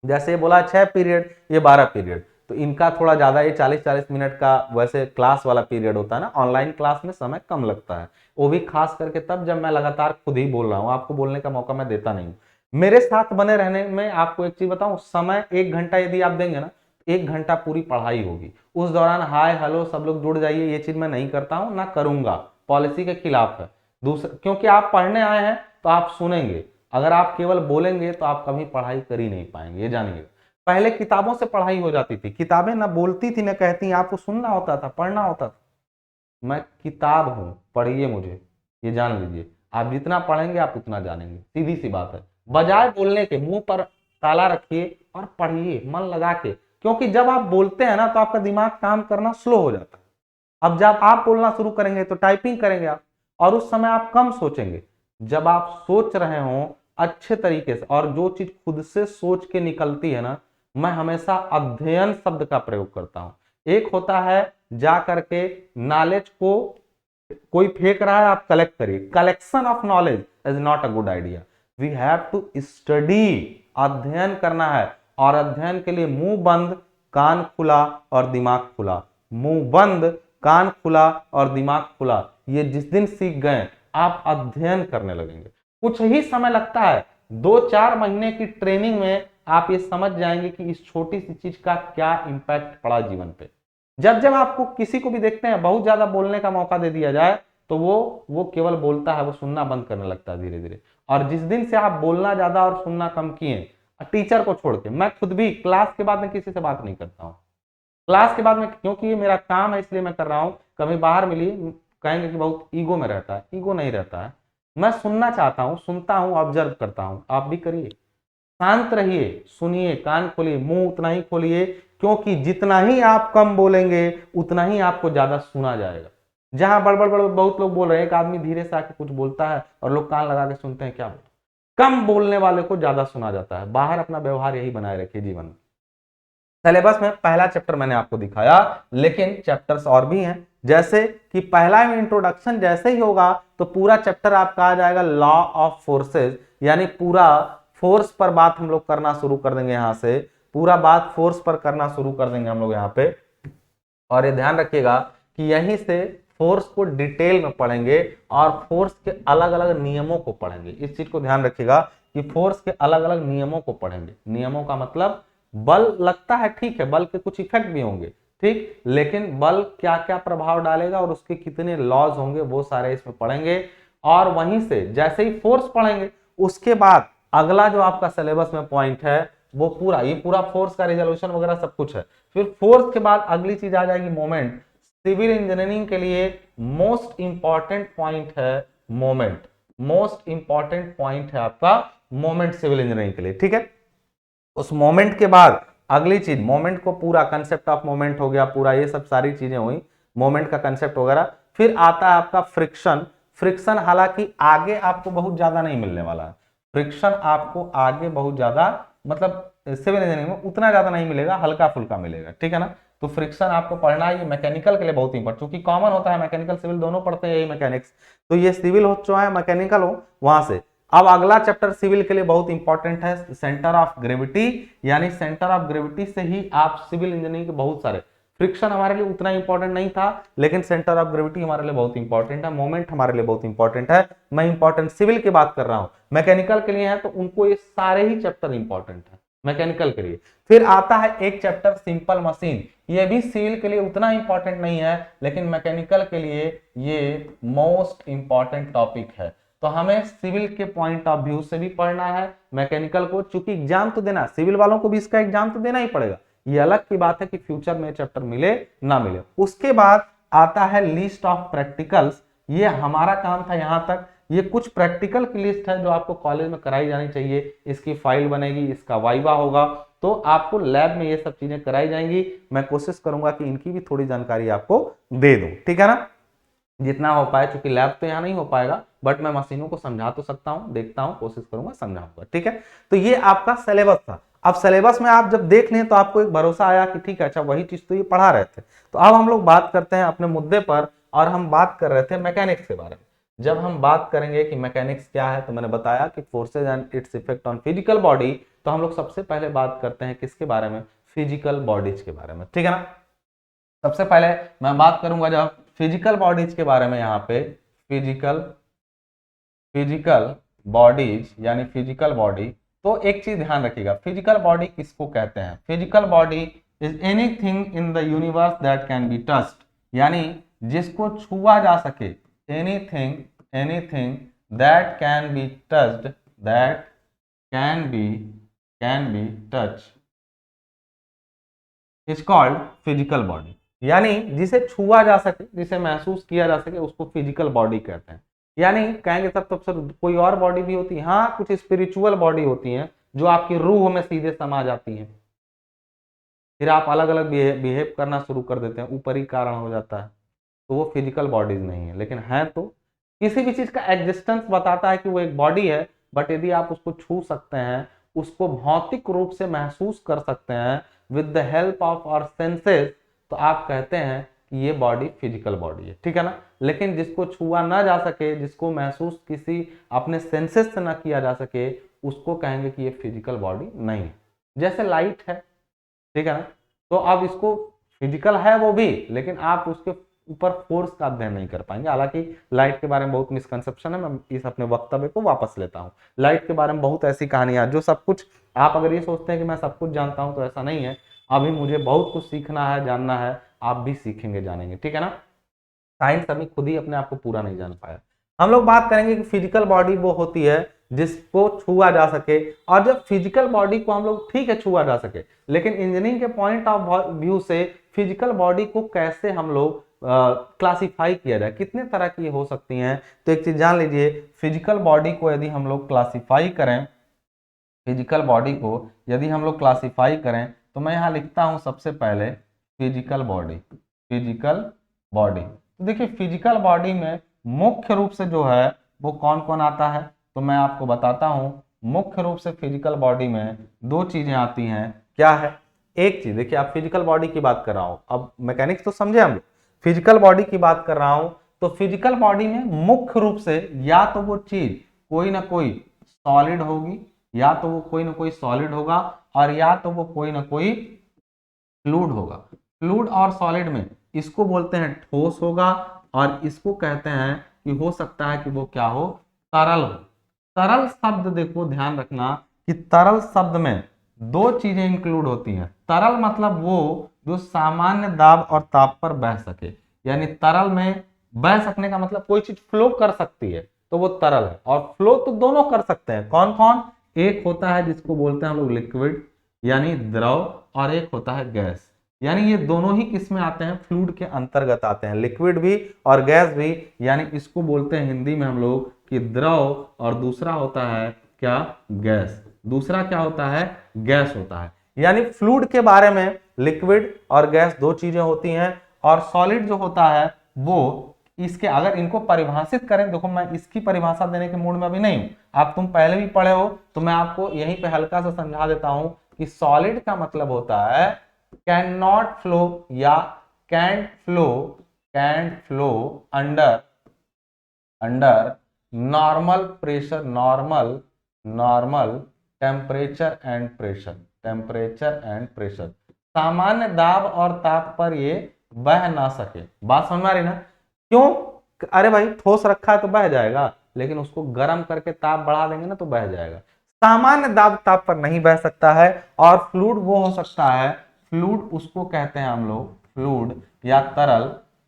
जैसे बोला 6 पीरियड, ये 12 पीरियड, तो इनका थोड़ा ज्यादा, ये 40-40 मिनट का वैसे क्लास वाला पीरियड होता है ना। ऑनलाइन क्लास में समय कम लगता है, वो भी खास करके तब जब मैं लगातार खुद ही बोल रहा हूँ, आपको बोलने का मौका मैं देता नहीं हूँ। मेरे साथ बने रहने में आपको एक चीज बताऊं, समय 1 घंटा यदि आप देंगे ना, 1 घंटा पूरी पढ़ाई होगी। उस दौरान हाय हेलो सब लोग जुड़ जाइए, ये चीज मैं नहीं करता हूं, ना करूंगा, पॉलिसी के खिलाफ है। दूसरा, क्योंकि आप पढ़ने आए हैं तो आप सुनेंगे। अगर आप केवल बोलेंगे तो आप कभी पढ़ाई कर ही नहीं पाएंगे, ये जानिए। पहले किताबों से पढ़ाई हो जाती थी, किताबें ना बोलती थी ना कहती, आपको सुनना होता था, पढ़ना होता था। मैं किताब हूं, पढ़िए मुझे, ये जान लीजिए। आप जितना पढ़ेंगे आप उतना जानेंगे, सीधी सी बात है। बजाय बोलने के मुंह पर ताला रखिए और पढ़िए मन लगा के, क्योंकि जब आप बोलते हैं ना तो आपका दिमाग काम करना स्लो हो जाता है। अब जब आप बोलना शुरू करेंगे तो टाइपिंग करेंगे आप, और उस समय आप कम सोचेंगे। जब आप सोच रहे हो अच्छे तरीके से, और जो चीज खुद से सोच के निकलती है ना, मैं हमेशा अध्ययन शब्द का प्रयोग करता हूं। एक होता है जा करके नॉलेज को कोई फेंक रहा है, आप कलेक्ट करिए। Collection of knowledge is not a good idea. We have to study, अध्ययन करना है। और अध्ययन के लिए मुंह बंद कान खुला और दिमाग खुला, मुंह बंद कान खुला और दिमाग खुला। ये जिस दिन सीख गए आप अध्ययन करने लगेंगे। कुछ ही समय लगता है, 2-4 महीने की ट्रेनिंग में आप ये समझ जाएंगे कि इस छोटी सी चीज का क्या इंपैक्ट पड़ा जीवन पे। जब जब आपको किसी को भी देखते हैं बहुत ज्यादा बोलने का मौका दे दिया जाए तो वो केवल बोलता है, वो सुनना बंद करने लगता है धीरे धीरे। और जिस दिन से आप बोलना ज्यादा और सुनना कम किए, टीचर को छोड़ के, मैं खुद भी क्लास के बाद में किसी से बात नहीं करता हूँ। क्लास के बाद में, क्योंकि ये मेरा काम है इसलिए मैं कर रहा हूँ। कभी बाहर मिलिए, कहेंगे कि बहुत ईगो में रहता है, ईगो नहीं रहता है। मैं सुनना चाहता हूँ, सुनता हूँ, ऑब्जर्व करता हूँ। आप भी करिए, शांत रहिए, सुनिए, कान खोलिए, मुंह उतना ही खोलिए, क्योंकि जितना ही आप कम बोलेंगे उतना ही आपको ज्यादा सुना जाएगा। जहां बड़बड़ बड़ बहुत लोग बोल रहे हैं, एक आदमी धीरे से आके कुछ बोलता है और लोग कान लगा के सुनते हैं, क्या बोलते, कम बोलने वाले को ज्यादा सुना जाता है। बाहर अपना व्यवहार यही बनाए रखिए जीवन में। सिलेबस में पहला चैप्टर मैंने आपको दिखाया, लेकिन चैप्टर्स और भी हैं। जैसे कि पहला में इंट्रोडक्शन जैसे ही होगा तो पूरा चैप्टर आपका आ जाएगा लॉ ऑफ फोर्सेस, यानी पूरा फोर्स पर बात हम लोग करना शुरू कर देंगे। यहां से पूरा बात फोर्स पर करना शुरू कर देंगे हम लोग यहाँ पे। और ये ध्यान रखिएगा कि यहीं से फोर्स को डिटेल में पढ़ेंगे और फोर्स के अलग अलग नियमों को पढ़ेंगे। इस चीज को ध्यान रखिएगा कि फोर्स के अलग अलग नियमों को पढ़ेंगे। नियमों का मतलब, बल लगता है ठीक है, बल के कुछ इफेक्ट भी होंगे, ठीक, लेकिन बल क्या क्या प्रभाव डालेगा और उसके कितने लॉज होंगे, वो सारे इसमें पढ़ेंगे। और वहीं से जैसे ही फोर्स पढ़ेंगे उसके बाद अगला जो आपका सिलेबस में पॉइंट है वो पूरा, ये पूरा फोर्स का रिजोल्यूशन वगैरह सब कुछ है। फिर फोर्स के बाद अगली चीज आ जाएगी मोमेंट। सिविल इंजीनियरिंग के लिए मोस्ट इंपॉर्टेंट पॉइंट है मोमेंट। मोस्ट इंपॉर्टेंट पॉइंट है आपका मोमेंट सिविल इंजीनियरिंग के लिए, ठीक है। उस मोमेंट के बाद अगली चीज, मोमेंट को पूरा कंसेप्ट ऑफ मोमेंट हो गया, पूरा ये सब सारी चीजें हुई, मोमेंट का कंसेप्ट वगैरह। फिर आता है आपका फ्रिक्शन। फ्रिक्शन हालांकि आगे आपको बहुत ज्यादा नहीं मिलने वाला है। फ्रिक्शन आपको आगे बहुत ज्यादा, मतलब सिविल इंजीनियरिंग में उतना ज्यादा नहीं मिलेगा, हल्का फुल्का मिलेगा, ठीक है ना। तो फ्रिक्शन आपको पढ़ना है, ये मैकेनिकल के लिए बहुत इंपॉर्टेंट, क्योंकि कॉमन होता है मैकेनिकल सिविल दोनों पढ़ते हैं यही मैकेनिक्स, तो ये सिविल हो चाहे मैकेनिकल हो वहां से। अब अगला चैप्टर सिविल के लिए बहुत इंपॉर्टेंट है, सेंटर ऑफ ग्रेविटी, यानी सेंटर ऑफ ग्रेविटी से ही आप सिविल इंजीनियरिंग के बहुत सारे, फ्रिक्शन हमारे लिए उतना इंपॉर्टेंट नहीं था, लेकिन सेंटर ऑफ ग्रेविटी हमारे लिए बहुत इंपॉर्टेंट है, मोमेंट हमारे लिए बहुत इंपॉर्टेंट है। मैं इंपॉर्टेंट सिविल की बात कर रहा हूं, मैकेनिकल के लिए है तो उनको ये सारे ही चैप्टर इंपॉर्टेंट है मैकेनिकल के लिए। फिर आता है एक चैप्टर सिंपल मशीन, ये भी सिविल के लिए उतना इंपॉर्टेंट नहीं है, लेकिन मैकेनिकल के लिए ये मोस्ट इंपॉर्टेंट टॉपिक है। तो हमें सिविल के पॉइंट ऑफ व्यू से भी पढ़ना है मैकेनिकल को, चूंकि एग्जाम तो देना, सिविल वालों को भी इसका एग्जाम तो देना ही पड़ेगा, ये अलग की बात है कि फ्यूचर में चैप्टर मिले ना मिले। उसके बाद आता है लिस्ट ऑफ प्रैक्टिकल्स, ये हमारा काम था यहां तक, ये कुछ प्रैक्टिकल की लिस्ट है जो आपको कॉलेज में कराई जानी चाहिए, इसकी फाइल बनेगी, इसका वाइवा होगा, तो आपको लैब में ये सब चीजें कराई जाएंगी। मैं कोशिश करूंगा कि इनकी भी थोड़ी जानकारी आपको दे दूं, ठीक है ना, जितना हो पाए, क्योंकि लैब तो यहाँ नहीं हो पाएगा, बट मैं मशीनों को समझा तो सकता हूँ, देखता हूँ, कोशिश करूंगा समझाऊंगा, ठीक है। तो ये आपका सिलेबस था। अब सिलेबस में आप जब देख लें तो आपको एक भरोसा आया कि ठीक है, अच्छा वही चीज तो ये पढ़ा रहे थे। तो अब हम लोग बात करते हैं अपने मुद्दे पर, और हम बात कर रहे थे मैकेनिक्स के बारे में। जब हम बात करेंगे कि मैकेनिक्स क्या है, तो मैंने बताया कि forces and its effect on physical body, तो हम लोग सबसे पहले बात करते हैं किसके बारे में, फिजिकल बॉडीज के बारे में, ठीक है ना। सबसे पहले मैं बात करूंगा जब फिजिकल बॉडीज के बारे में, यहाँ पे फिजिकल बॉडीज यानी फिजिकल बॉडी, तो एक चीज ध्यान रखिएगा, फिजिकल बॉडी किसको कहते हैं, physical body is anything in the universe that can be touched, यानी जिसको छुआ जा सके, anything that can be touched, that can be touch is called physical body, यानी जिसे छुआ जा सके, जिसे महसूस किया जा सके, उसको फिजिकल बॉडी कहते हैं। यानी कहेंगे तब सर कोई और बॉडी भी होती है, हाँ कुछ स्पिरिचुअल बॉडी होती हैं जो आपकी रूह में सीधे समा जाती हैं, फिर आप अलग अलग बिहेव करना शुरू कर देते हैं, ऊपरी कारण हो जाता है, तो वो फिजिकल बॉडीज नहीं है, लेकिन है तो किसी भी चीज का एग्जिस्टेंस बताता है कि वो एक बॉडी है, बट यदि आप उसको छू सकते हैं, उसको भौतिक रूप से महसूस कर सकते हैं with the help of our senses, तो आप कहते हैं कि ये बॉडी फिजिकल बॉडी है, ठीक है ना। लेकिन जिसको छुआ ना जा सके, जिसको महसूस किसी अपने सेंसेस से ना किया जा सके, उसको कहेंगे कि ये फिजिकल बॉडी नहीं है। जैसे लाइट है, ठीक है ना, तो अब इसको फिजिकल है वो भी, लेकिन आप उसके ऊपर फोर्स का अध्ययन नहीं कर पाएंगे। हालांकि लाइट के बारे में बहुत मिसकंसेप्शन है, मैं इस अपने वक्तव्य को वापस लेता हूं। लाइट के बारे में बहुत ऐसी कहानियां जो सब कुछ, आप अगर ये सोचते हैं कि मैं सब कुछ जानता हूं, तो ऐसा नहीं है, अभी मुझे बहुत कुछ सीखना है, जानना है, आप भी सीखेंगे, जानेंगे, ठीक है ना। साइंस अभी खुद ही अपने आप को पूरा नहीं जान पाया। हम लोग बात करेंगे कि फिजिकल बॉडी वो होती है जिसको छुआ जा सके, और जब फिजिकल बॉडी को हम लोग, ठीक है छुआ जा सके, लेकिन इंजीनियरिंग के पॉइंट ऑफ व्यू से फिजिकल बॉडी को कैसे हम लोग क्लासिफाई किया जाए, कितने तरह की हो सकती हैं, तो एक चीज जान लीजिए, फिजिकल बॉडी को यदि हम लोग क्लासिफाई करें, फिजिकल बॉडी को यदि हम लोग क्लासिफाई करें, तो मैं यहाँ लिखता हूँ सबसे पहले फिजिकल बॉडी, तो देखिए फिजिकल बॉडी में मुख्य रूप से जो है वो कौन कौन आता है, तो मैं आपको बताता हूँ। मुख्य रूप से फिजिकल बॉडी में दो चीजें आती हैं, क्या है, एक चीज देखिए, आप फिजिकल बॉडी की बात कर रहा हूं, अब मैकेनिक्स तो समझे हम लोग, फिजिकल बॉडी की बात कर रहा हूं, तो फिजिकल बॉडी में मुख्य रूप से या तो वो चीज कोई ना कोई सॉलिड होगी, या तो वो कोई ना कोई सॉलिड होगा, और या तो वो कोई ना कोई फ्लूइड होगा। फ्लूइड और सॉलिड में इसको बोलते हैं ठोस होगा, और इसको कहते हैं कि हो सकता है कि वो क्या हो, तरल हो। तरल शब्द देखो ध्यान रखना कि तरल शब्द में दो चीजें इंक्लूड होती हैं। तरल मतलब वो जो सामान्य दाब और ताप पर बह सके, यानी तरल में बह सकने का मतलब कोई चीज फ्लो कर सकती है तो वो तरल है, और फ्लो तो दोनों कर सकते हैं, कौन कौन, एक होता है जिसको बोलते हैं हम लोग लिक्विड यानी द्रव, और एक होता है गैस, यानी ये दोनों ही किस में आते हैं, फ्लूइड के अंतर्गत आते हैं, लिक्विड भी और गैस भी, यानी इसको बोलते हैं हिंदी में हम लोग कि द्रव, और दूसरा होता है क्या, गैस, दूसरा क्या होता है, गैस होता है। यानी फ्लूइड के बारे में लिक्विड और गैस दो चीजें होती हैं, और सॉलिड जो होता है वो, इसके अगर इनको परिभाषित करें, देखो मैं इसकी परिभाषा देने के मूड में अभी नहीं हूं, आप तुम पहले भी पढ़े हो, तो मैं आपको यहीं पे हल्का सा समझा देता हूं कि सॉलिड का मतलब होता है कैन नॉट फ्लो या can't flow under normal pressure, normal temperature and pressure, सामान्य दाब और ताप पर ये बह ना सके। बात समझ में आ रही ना? क्यों? अरे भाई ठोस रखा है तो बह जाएगा, लेकिन उसको गर्म करके ताप बढ़ा देंगे ना तो बह जाएगा। सामान्य दाब ताप पर नहीं बह सकता है। और फ्लूइड वो हो सकता है, फ्लूइड उसको कहते हैं हम लोग, फ्लूइड या तरल,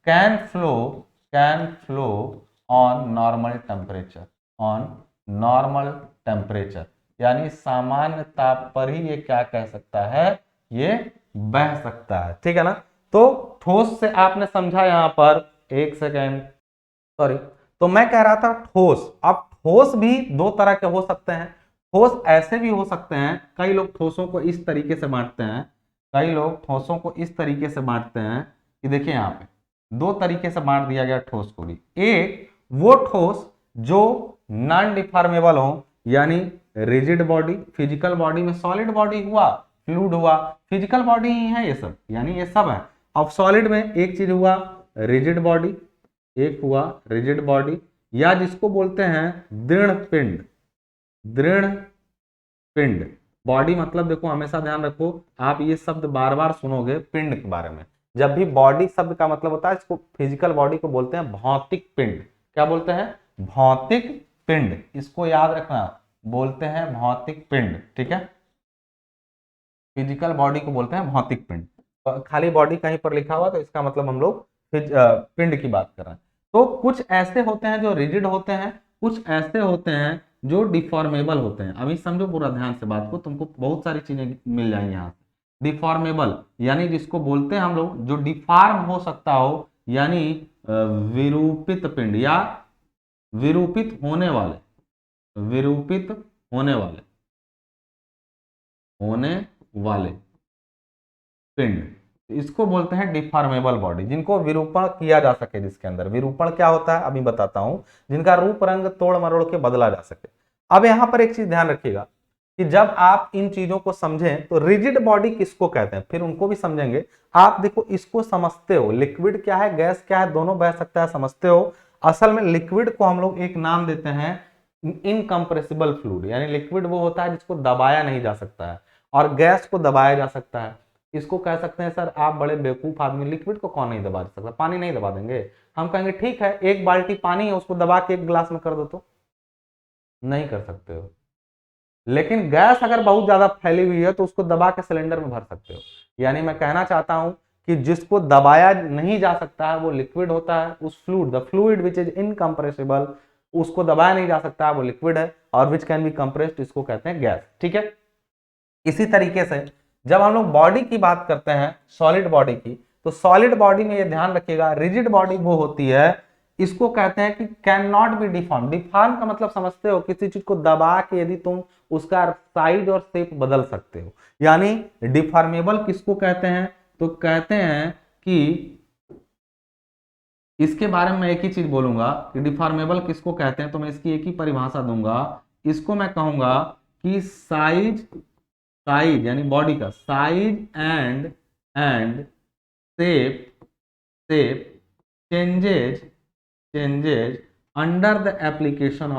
can flow on normal temperature, यानी सामान्य ताप पर ही ये क्या कह सकता है, ये बह सकता है। ठीक है ना? तो ठोस से आपने समझा यहां पर, एक सेकेंड सॉरी, तो मैं कह रहा था ठोस। अब ठोस भी दो तरह के हो सकते हैं। ठोस ऐसे भी हो सकते हैं, कई लोग ठोसों को इस तरीके से बांटते हैं, कि देखिए यहां पे दो तरीके से बांट दिया गया ठोस को भी। एक वो ठोस जो नॉन डिफॉर्मेबल हो, यानी रिजिड बॉडी, फिजिकल बॉडी में सॉलिड बॉडी हुआ, फ्लूइड हुआ, फिजिकल बॉडी ही है ये सब, यानी ये सब है। अब सॉलिड में एक चीज हुआ रिजिड बॉडी, एक हुआ रिजिड बॉडी, या जिसको बोलते हैं दृढ़ पिंड। बॉडी मतलब देखो, हमेशा ध्यान रखो, आप ये शब्द बार बार सुनोगे पिंड के बारे में। जब भी बॉडी शब्द का मतलब होता है, इसको फिजिकल बॉडी को बोलते हैं भौतिक पिंड। क्या बोलते हैं? भौतिक पिंड। इसको याद रखना, बोलते हैं भौतिक पिंड। ठीक है, फिजिकल बॉडी को बोलते हैं भौतिक पिंड। खाली बॉडी कहीं पर लिखा हुआ तो इसका मतलब हम लोग पिंड की बात कर रहे हैं। तो कुछ ऐसे होते हैं जो रिजिड होते हैं, कुछ ऐसे होते हैं जो डिफॉर्मेबल होते हैं। अभी समझो पूरा ध्यान से बात को, तुमको बहुत सारी चीजें मिल जाएंगी यहाँ से। डिफॉर्मेबल यानी जिसको बोलते हैं हम लोग, जो डिफॉर्म हो सकता हो, यानी विरूपित पिंड या विरूपित होने वाले, विरूपित होने वाले पिंड, इसको बोलते हैं डिफॉर्मेबल बॉडी, जिनको विरूपण किया जा सके। जिसके अंदर विरूपण क्या होता है अभी बताता हूं, जिनका रूप रंग तोड़ मरोड़ के बदला जा सके। अब यहां पर एक चीज ध्यान रखिएगा कि जब आप इन चीजों को समझें तो रिजिड बॉडी किसको कहते हैं, फिर उनको भी समझेंगे। आप देखो इसको समझते हो, लिक्विड क्या है गैस क्या है, दोनों बह सकता है, समझते हो। असल में लिक्विड को हम लोग एक नाम देते हैं इनकंप्रेसिबल फ्लूइड, यानी लिक्विड वो होता है जिसको दबाया नहीं जा सकता है, और गैस को दबाया जा सकता है। इसको कह सकते हैं सर आप बड़े बेवकूफ आदमी, लिक्विड को कौन नहीं दबा सकता, पानी नहीं दबा देंगे। हम कहेंगे ठीक है, एक बाल्टी पानी है उसको दबा के एक गिलास में कर दो, तो नहीं कर सकते हो। लेकिन गैस अगर बहुत ज्यादा फैली हुई है तो उसको दबा के सिलेंडर में भर सकते हो। यानी मैं कहना चाहता हूं कि जिसको दबाया नहीं जा सकता है वो लिक्विड होता है, उस fluid, the fluid which is incompressible, उसको दबाया नहीं जा सकता है वो लिक्विड है, और विच कैन बी कंप्रेस्ड, इसको कहते हैं गैस। ठीक है, इसी तरीके से जब हम लोग बॉडी की बात करते हैं, सॉलिड बॉडी की, तो सॉलिड बॉडी में ये ध्यान रखिएगा, रिजिड बॉडी वो होती है, इसको कहते हैं कि can not B deform. Deform का मतलब समझते हो, किसी चीज को दबा के यदि तुम उसका साइज और शेप बदल सकते हो, यानी डिफॉर्मेबल किसको कहते हैं, तो कहते हैं कि इसके बारे में मैं एक ही चीज बोलूंगा कि डिफॉर्मेबल किसको कहते हैं, तो मैं इसकी एक ही परिभाषा दूंगा। इसको मैं कहूंगा कि साइज यानी बॉडी का size and shape changes under the application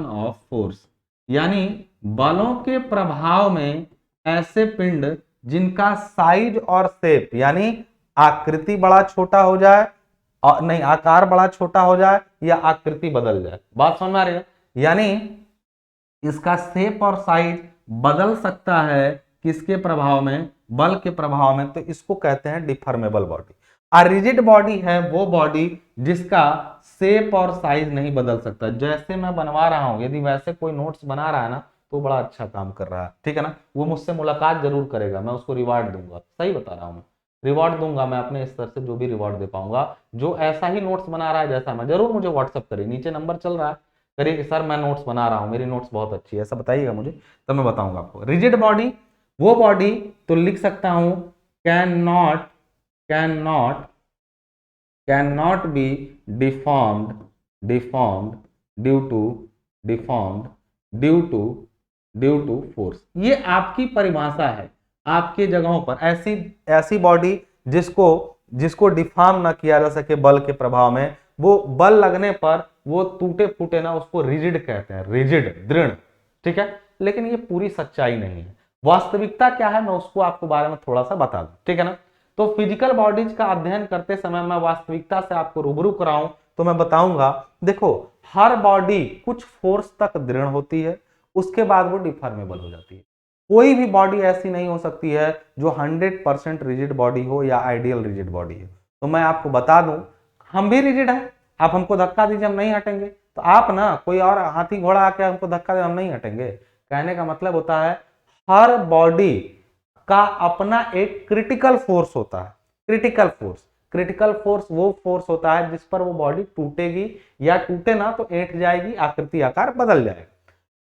of force, यानी बलों के प्रभाव में ऐसे पिंड जिनका साइज और शेप, यानी आकृति बड़ा छोटा हो जाए, नहीं आकार बड़ा छोटा हो जाए या आकृति बदल जाए। बात समझ में आ रही है? यानी इसका शेप और साइज बदल सकता है, किसके प्रभाव में, बल के प्रभाव में, तो इसको कहते हैं डिफॉर्मेबल बॉडी। और रिजिड बॉडी है वो बॉडी जिसका शेप और साइज नहीं बदल सकता। जैसे मैं बनवा रहा हूं, यदि वैसे कोई नोट्स बना रहा है ना तो बड़ा अच्छा काम कर रहा है, ठीक है ना, वो मुझसे मुलाकात जरूर करेगा, मैं उसको रिवार्ड दूंगा, सही बता रहा हूँ, रिवॉर्ड दूंगा मैं अपने स्तर से, जो भी रिवॉर्ड दे पाऊंगा, जो ऐसा ही नोट्स बना रहा है जैसा मैं, जरूर मुझे व्हाट्सअप करिए, नीचे नंबर चल रहा है, करिए कि सर मैं नोट्स बना रहा हूँ, मेरी नोट्स बहुत अच्छी है, ऐसा बताइएगा मुझे, तो मैं बताऊंगा आपको। रिजिड बॉडी वो बॉडी, तो लिख सकता हूं can not be deformed due to due to force. ये आपकी परिभाषा है आपके जगहों पर। ऐसी ऐसी बॉडी जिसको जिसको डिफॉर्म ना किया जा सके बल के प्रभाव में, वो बल लगने पर वो टूटे फूटे ना, उसको रिजिड कहते हैं, रिजिड, दृढ़, ठीक है। लेकिन ये पूरी सच्चाई नहीं है। वास्तविकता क्या है मैं उसको आपको बारे में थोड़ा सा बता दूं, ठीक है ना। तो फिजिकल बॉडीज का अध्ययन करते समय मैं वास्तविकता से आपको रूबरू कराऊं तो मैं बताऊंगा, देखो हर बॉडी कुछ फोर्स तक दृढ़ होती है, उसके बाद वो डिफॉर्मेबल हो जाती है। कोई भी बॉडी ऐसी नहीं हो सकती है जो 100% रिजिड बॉडी हो या आइडियल रिजिड बॉडी है। तो मैं आपको बता दूं, हम भी रिजिड हैं, आप हमको धक्का दीजिए हम नहीं हटेंगे, तो आप ना कोई और हाथी घोड़ा आके हमको धक्का दे हम नहीं हटेंगे। कहने का मतलब होता है हर बॉडी का अपना एक क्रिटिकल फोर्स होता है। क्रिटिकल फोर्स वो फोर्स होता है जिस पर वो बॉडी टूटेगी, या टूटे ना तो ऐंठ जाएगी, आकृति आकार बदल जाएगा।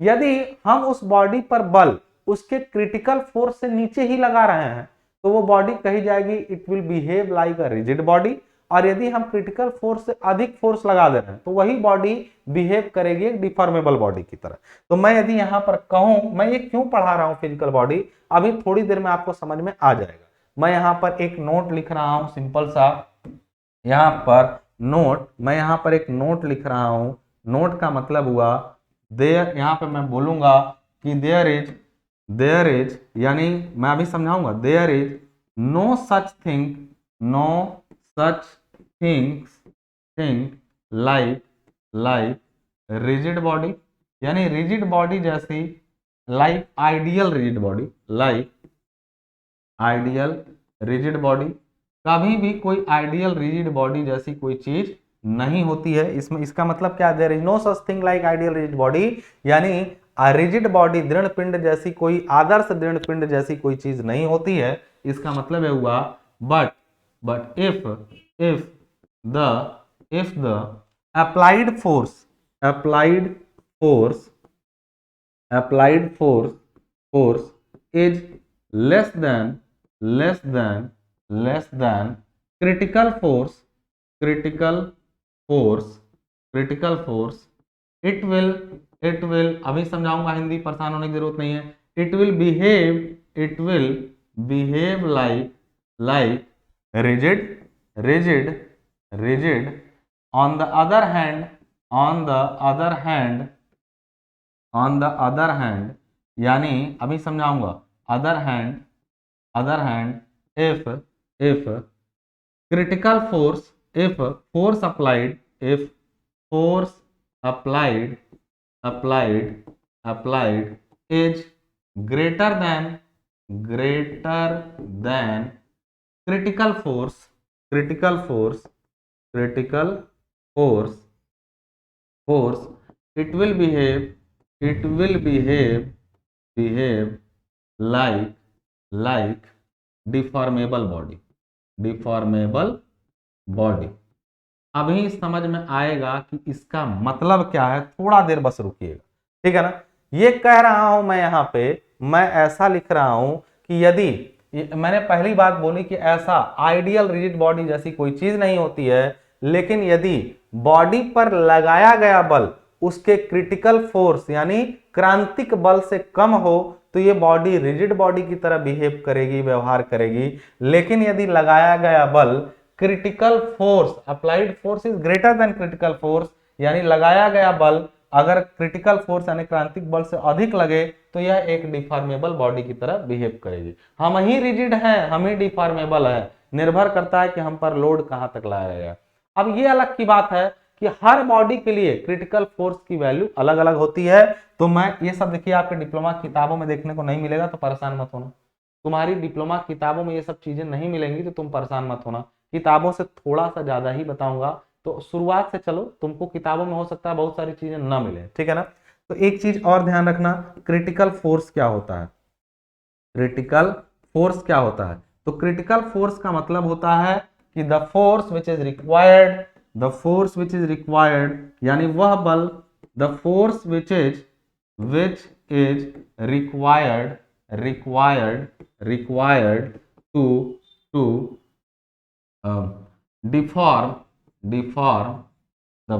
यदि हम उस बॉडी पर बल उसके क्रिटिकल फोर्स से नीचे ही लगा रहे हैं तो वो बॉडी कही जाएगी it will behave like a rigid body, और यदि हम क्रिटिकल फोर्स से अधिक फोर्स लगा दे रहे हैं तो वही बॉडी बिहेव करेगी एक डिफॉर्मेबल बॉडी की तरह। तो मैं यदि यहां पर कहूं, मैं ये क्यों पढ़ा रहा हूं फिजिकल बॉडी, अभी थोड़ी देर में आपको समझ में आ जाएगा। मैं यहां पर एक नोट लिख रहा हूं सिंपल सा, यहां पर नोट, मैं यहां पर एक नोट लिख रहा हूं। नोट का मतलब हुआ देयर, यहां पर मैं बोलूंगा कि देयर इज यानी मैं अभी समझाऊंगा, there is no such thing, no such thing like rigid body, यानी रिजिड बॉडी जैसी, like ideal rigid body, like ideal rigid body, कभी भी कोई आइडियल रिजिड बॉडी जैसी कोई चीज नहीं होती है। इसमें इसका मतलब क्या, there is no such thing like ideal rigid body, यानी रिजिड बॉडी, दृढ़ पिंड जैसी कोई, आदर्श दृढ़ पिंड जैसी कोई चीज नहीं होती है। इसका मतलब है हुआ but if the applied force applied force is less than critical force, it will अभी समझाऊंगा, हिंदी परेशान होने की जरूरत नहीं है। it will behave like rigid on the other hand, यानी अभी समझाऊंगा, other hand if critical force, if force applied is greater than critical force, it will behave like deformable body. अभी समझ में आएगा कि इसका मतलब क्या है, थोड़ा देर बस रुकिएगा, ठीक है ना। ये कह रहा हूं मैं यहां पे, मैं ऐसा लिख रहा हूं कि यदि मैंने पहली बात बोली कि ऐसा आइडियल रिजिड बॉडी जैसी कोई चीज नहीं होती है, लेकिन यदि बॉडी पर लगाया गया बल उसके क्रिटिकल फोर्स यानी क्रांतिक बल से कम हो तो ये बॉडी रिजिड बॉडी की तरह बिहेव करेगी, व्यवहार करेगी। लेकिन यदि लगाया गया बल critical force, applied force is greater than critical force, यानी लगाया गया बल अगर क्रिटिकल फोर्स यानी क्रांतिक बल से अधिक लगे तो यह एक डिफॉर्मेबल बॉडी की तरह बिहेव करेगी। हम ही रिजिड हैं, हम ही डिफॉर्मेबल है, निर्भर करता है कि हम पर लोड कहां तक लाया गया। अब ये अलग की बात है कि हर बॉडी के लिए क्रिटिकल फोर्स की वैल्यू अलग अलग होती है। तो मैं ये सब देखिए आपके डिप्लोमा किताबों में देखने को नहीं मिलेगा, तो परेशान मत होना। तुम्हारी डिप्लोमा किताबों में ये सब चीजें नहीं मिलेंगी तो तुम परेशान मत होना, किताबों से थोड़ा सा ज्यादा ही बताऊंगा। तो शुरुआत से चलो, तुमको किताबों में हो सकता है बहुत सारी चीजें ना मिले, ठीक है ना। तो एक चीज और ध्यान रखना, क्रिटिकल फोर्स क्या होता है, क्रिटिकल फोर्स क्या होता है। तो क्रिटिकल फोर्स का मतलब होता है कि the force which is required, यानी वह बल, the force which is required to deform the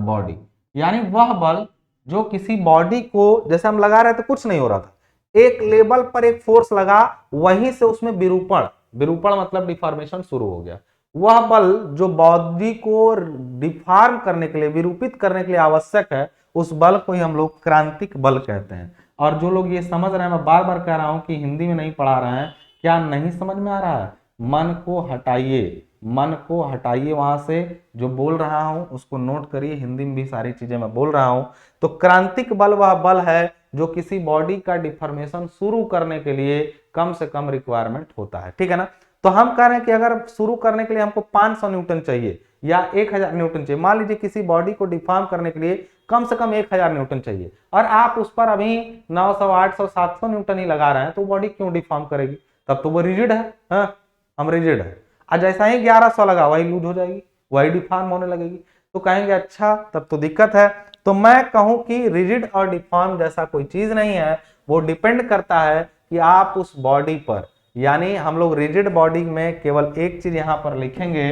body, यानी वह बल जो किसी बॉडी को, जैसे हम लगा रहे थे कुछ नहीं हो रहा था, एक लेवल पर एक फोर्स लगा, वहीं से उसमें विरूपण, विरूपण मतलब डिफॉर्मेशन शुरू हो गया। वह बल जो बॉडी को डिफॉर्म करने के लिए, विरूपित करने के लिए आवश्यक है, उस बल को ही हम लोग क्रांतिक बल कहते हैं। और जो लोग ये समझ रहे हैं, मैं बार बार कह रहा हूं कि हिंदी में नहीं पढ़ा रहे हैं, क्या नहीं समझ में आ रहा है? मन को हटाइए, मन को हटाइए वहां से, जो बोल रहा हूं उसको नोट करिए, हिंदी में भी सारी चीजें मैं बोल रहा हूं। तो क्रांतिक बल वह बल है जो किसी बॉडी का डिफॉर्मेशन शुरू करने के लिए कम से कम रिक्वायरमेंट होता है, ठीक है ना। तो हम कह रहे हैं कि अगर शुरू करने के लिए हमको 500 न्यूटन चाहिए या 1000 न्यूटन चाहिए, मान लीजिए किसी बॉडी को डिफॉर्म करने के लिए कम से कम 1000 न्यूटन चाहिए, और आप उस पर अभी 900, 800, 700 न्यूटन ही लगा रहे हैं, तो बॉडी क्यों डिफॉर्म करेगी? तब तो वो रिजिड है, हाँ? हम रिजिड है। और जैसा ही 1100 लगा वही लूज हो जाएगी, वही डिफॉर्म होने लगेगी। तो कहेंगे अच्छा तब तो दिक्कत है। तो मैं कहूं कि रिजिड और डिफॉर्म जैसा कोई चीज नहीं है, वो डिपेंड करता है कि आप उस बॉडी पर, यानी हम लोग रिजिड बॉडी में केवल एक चीज यहां पर लिखेंगे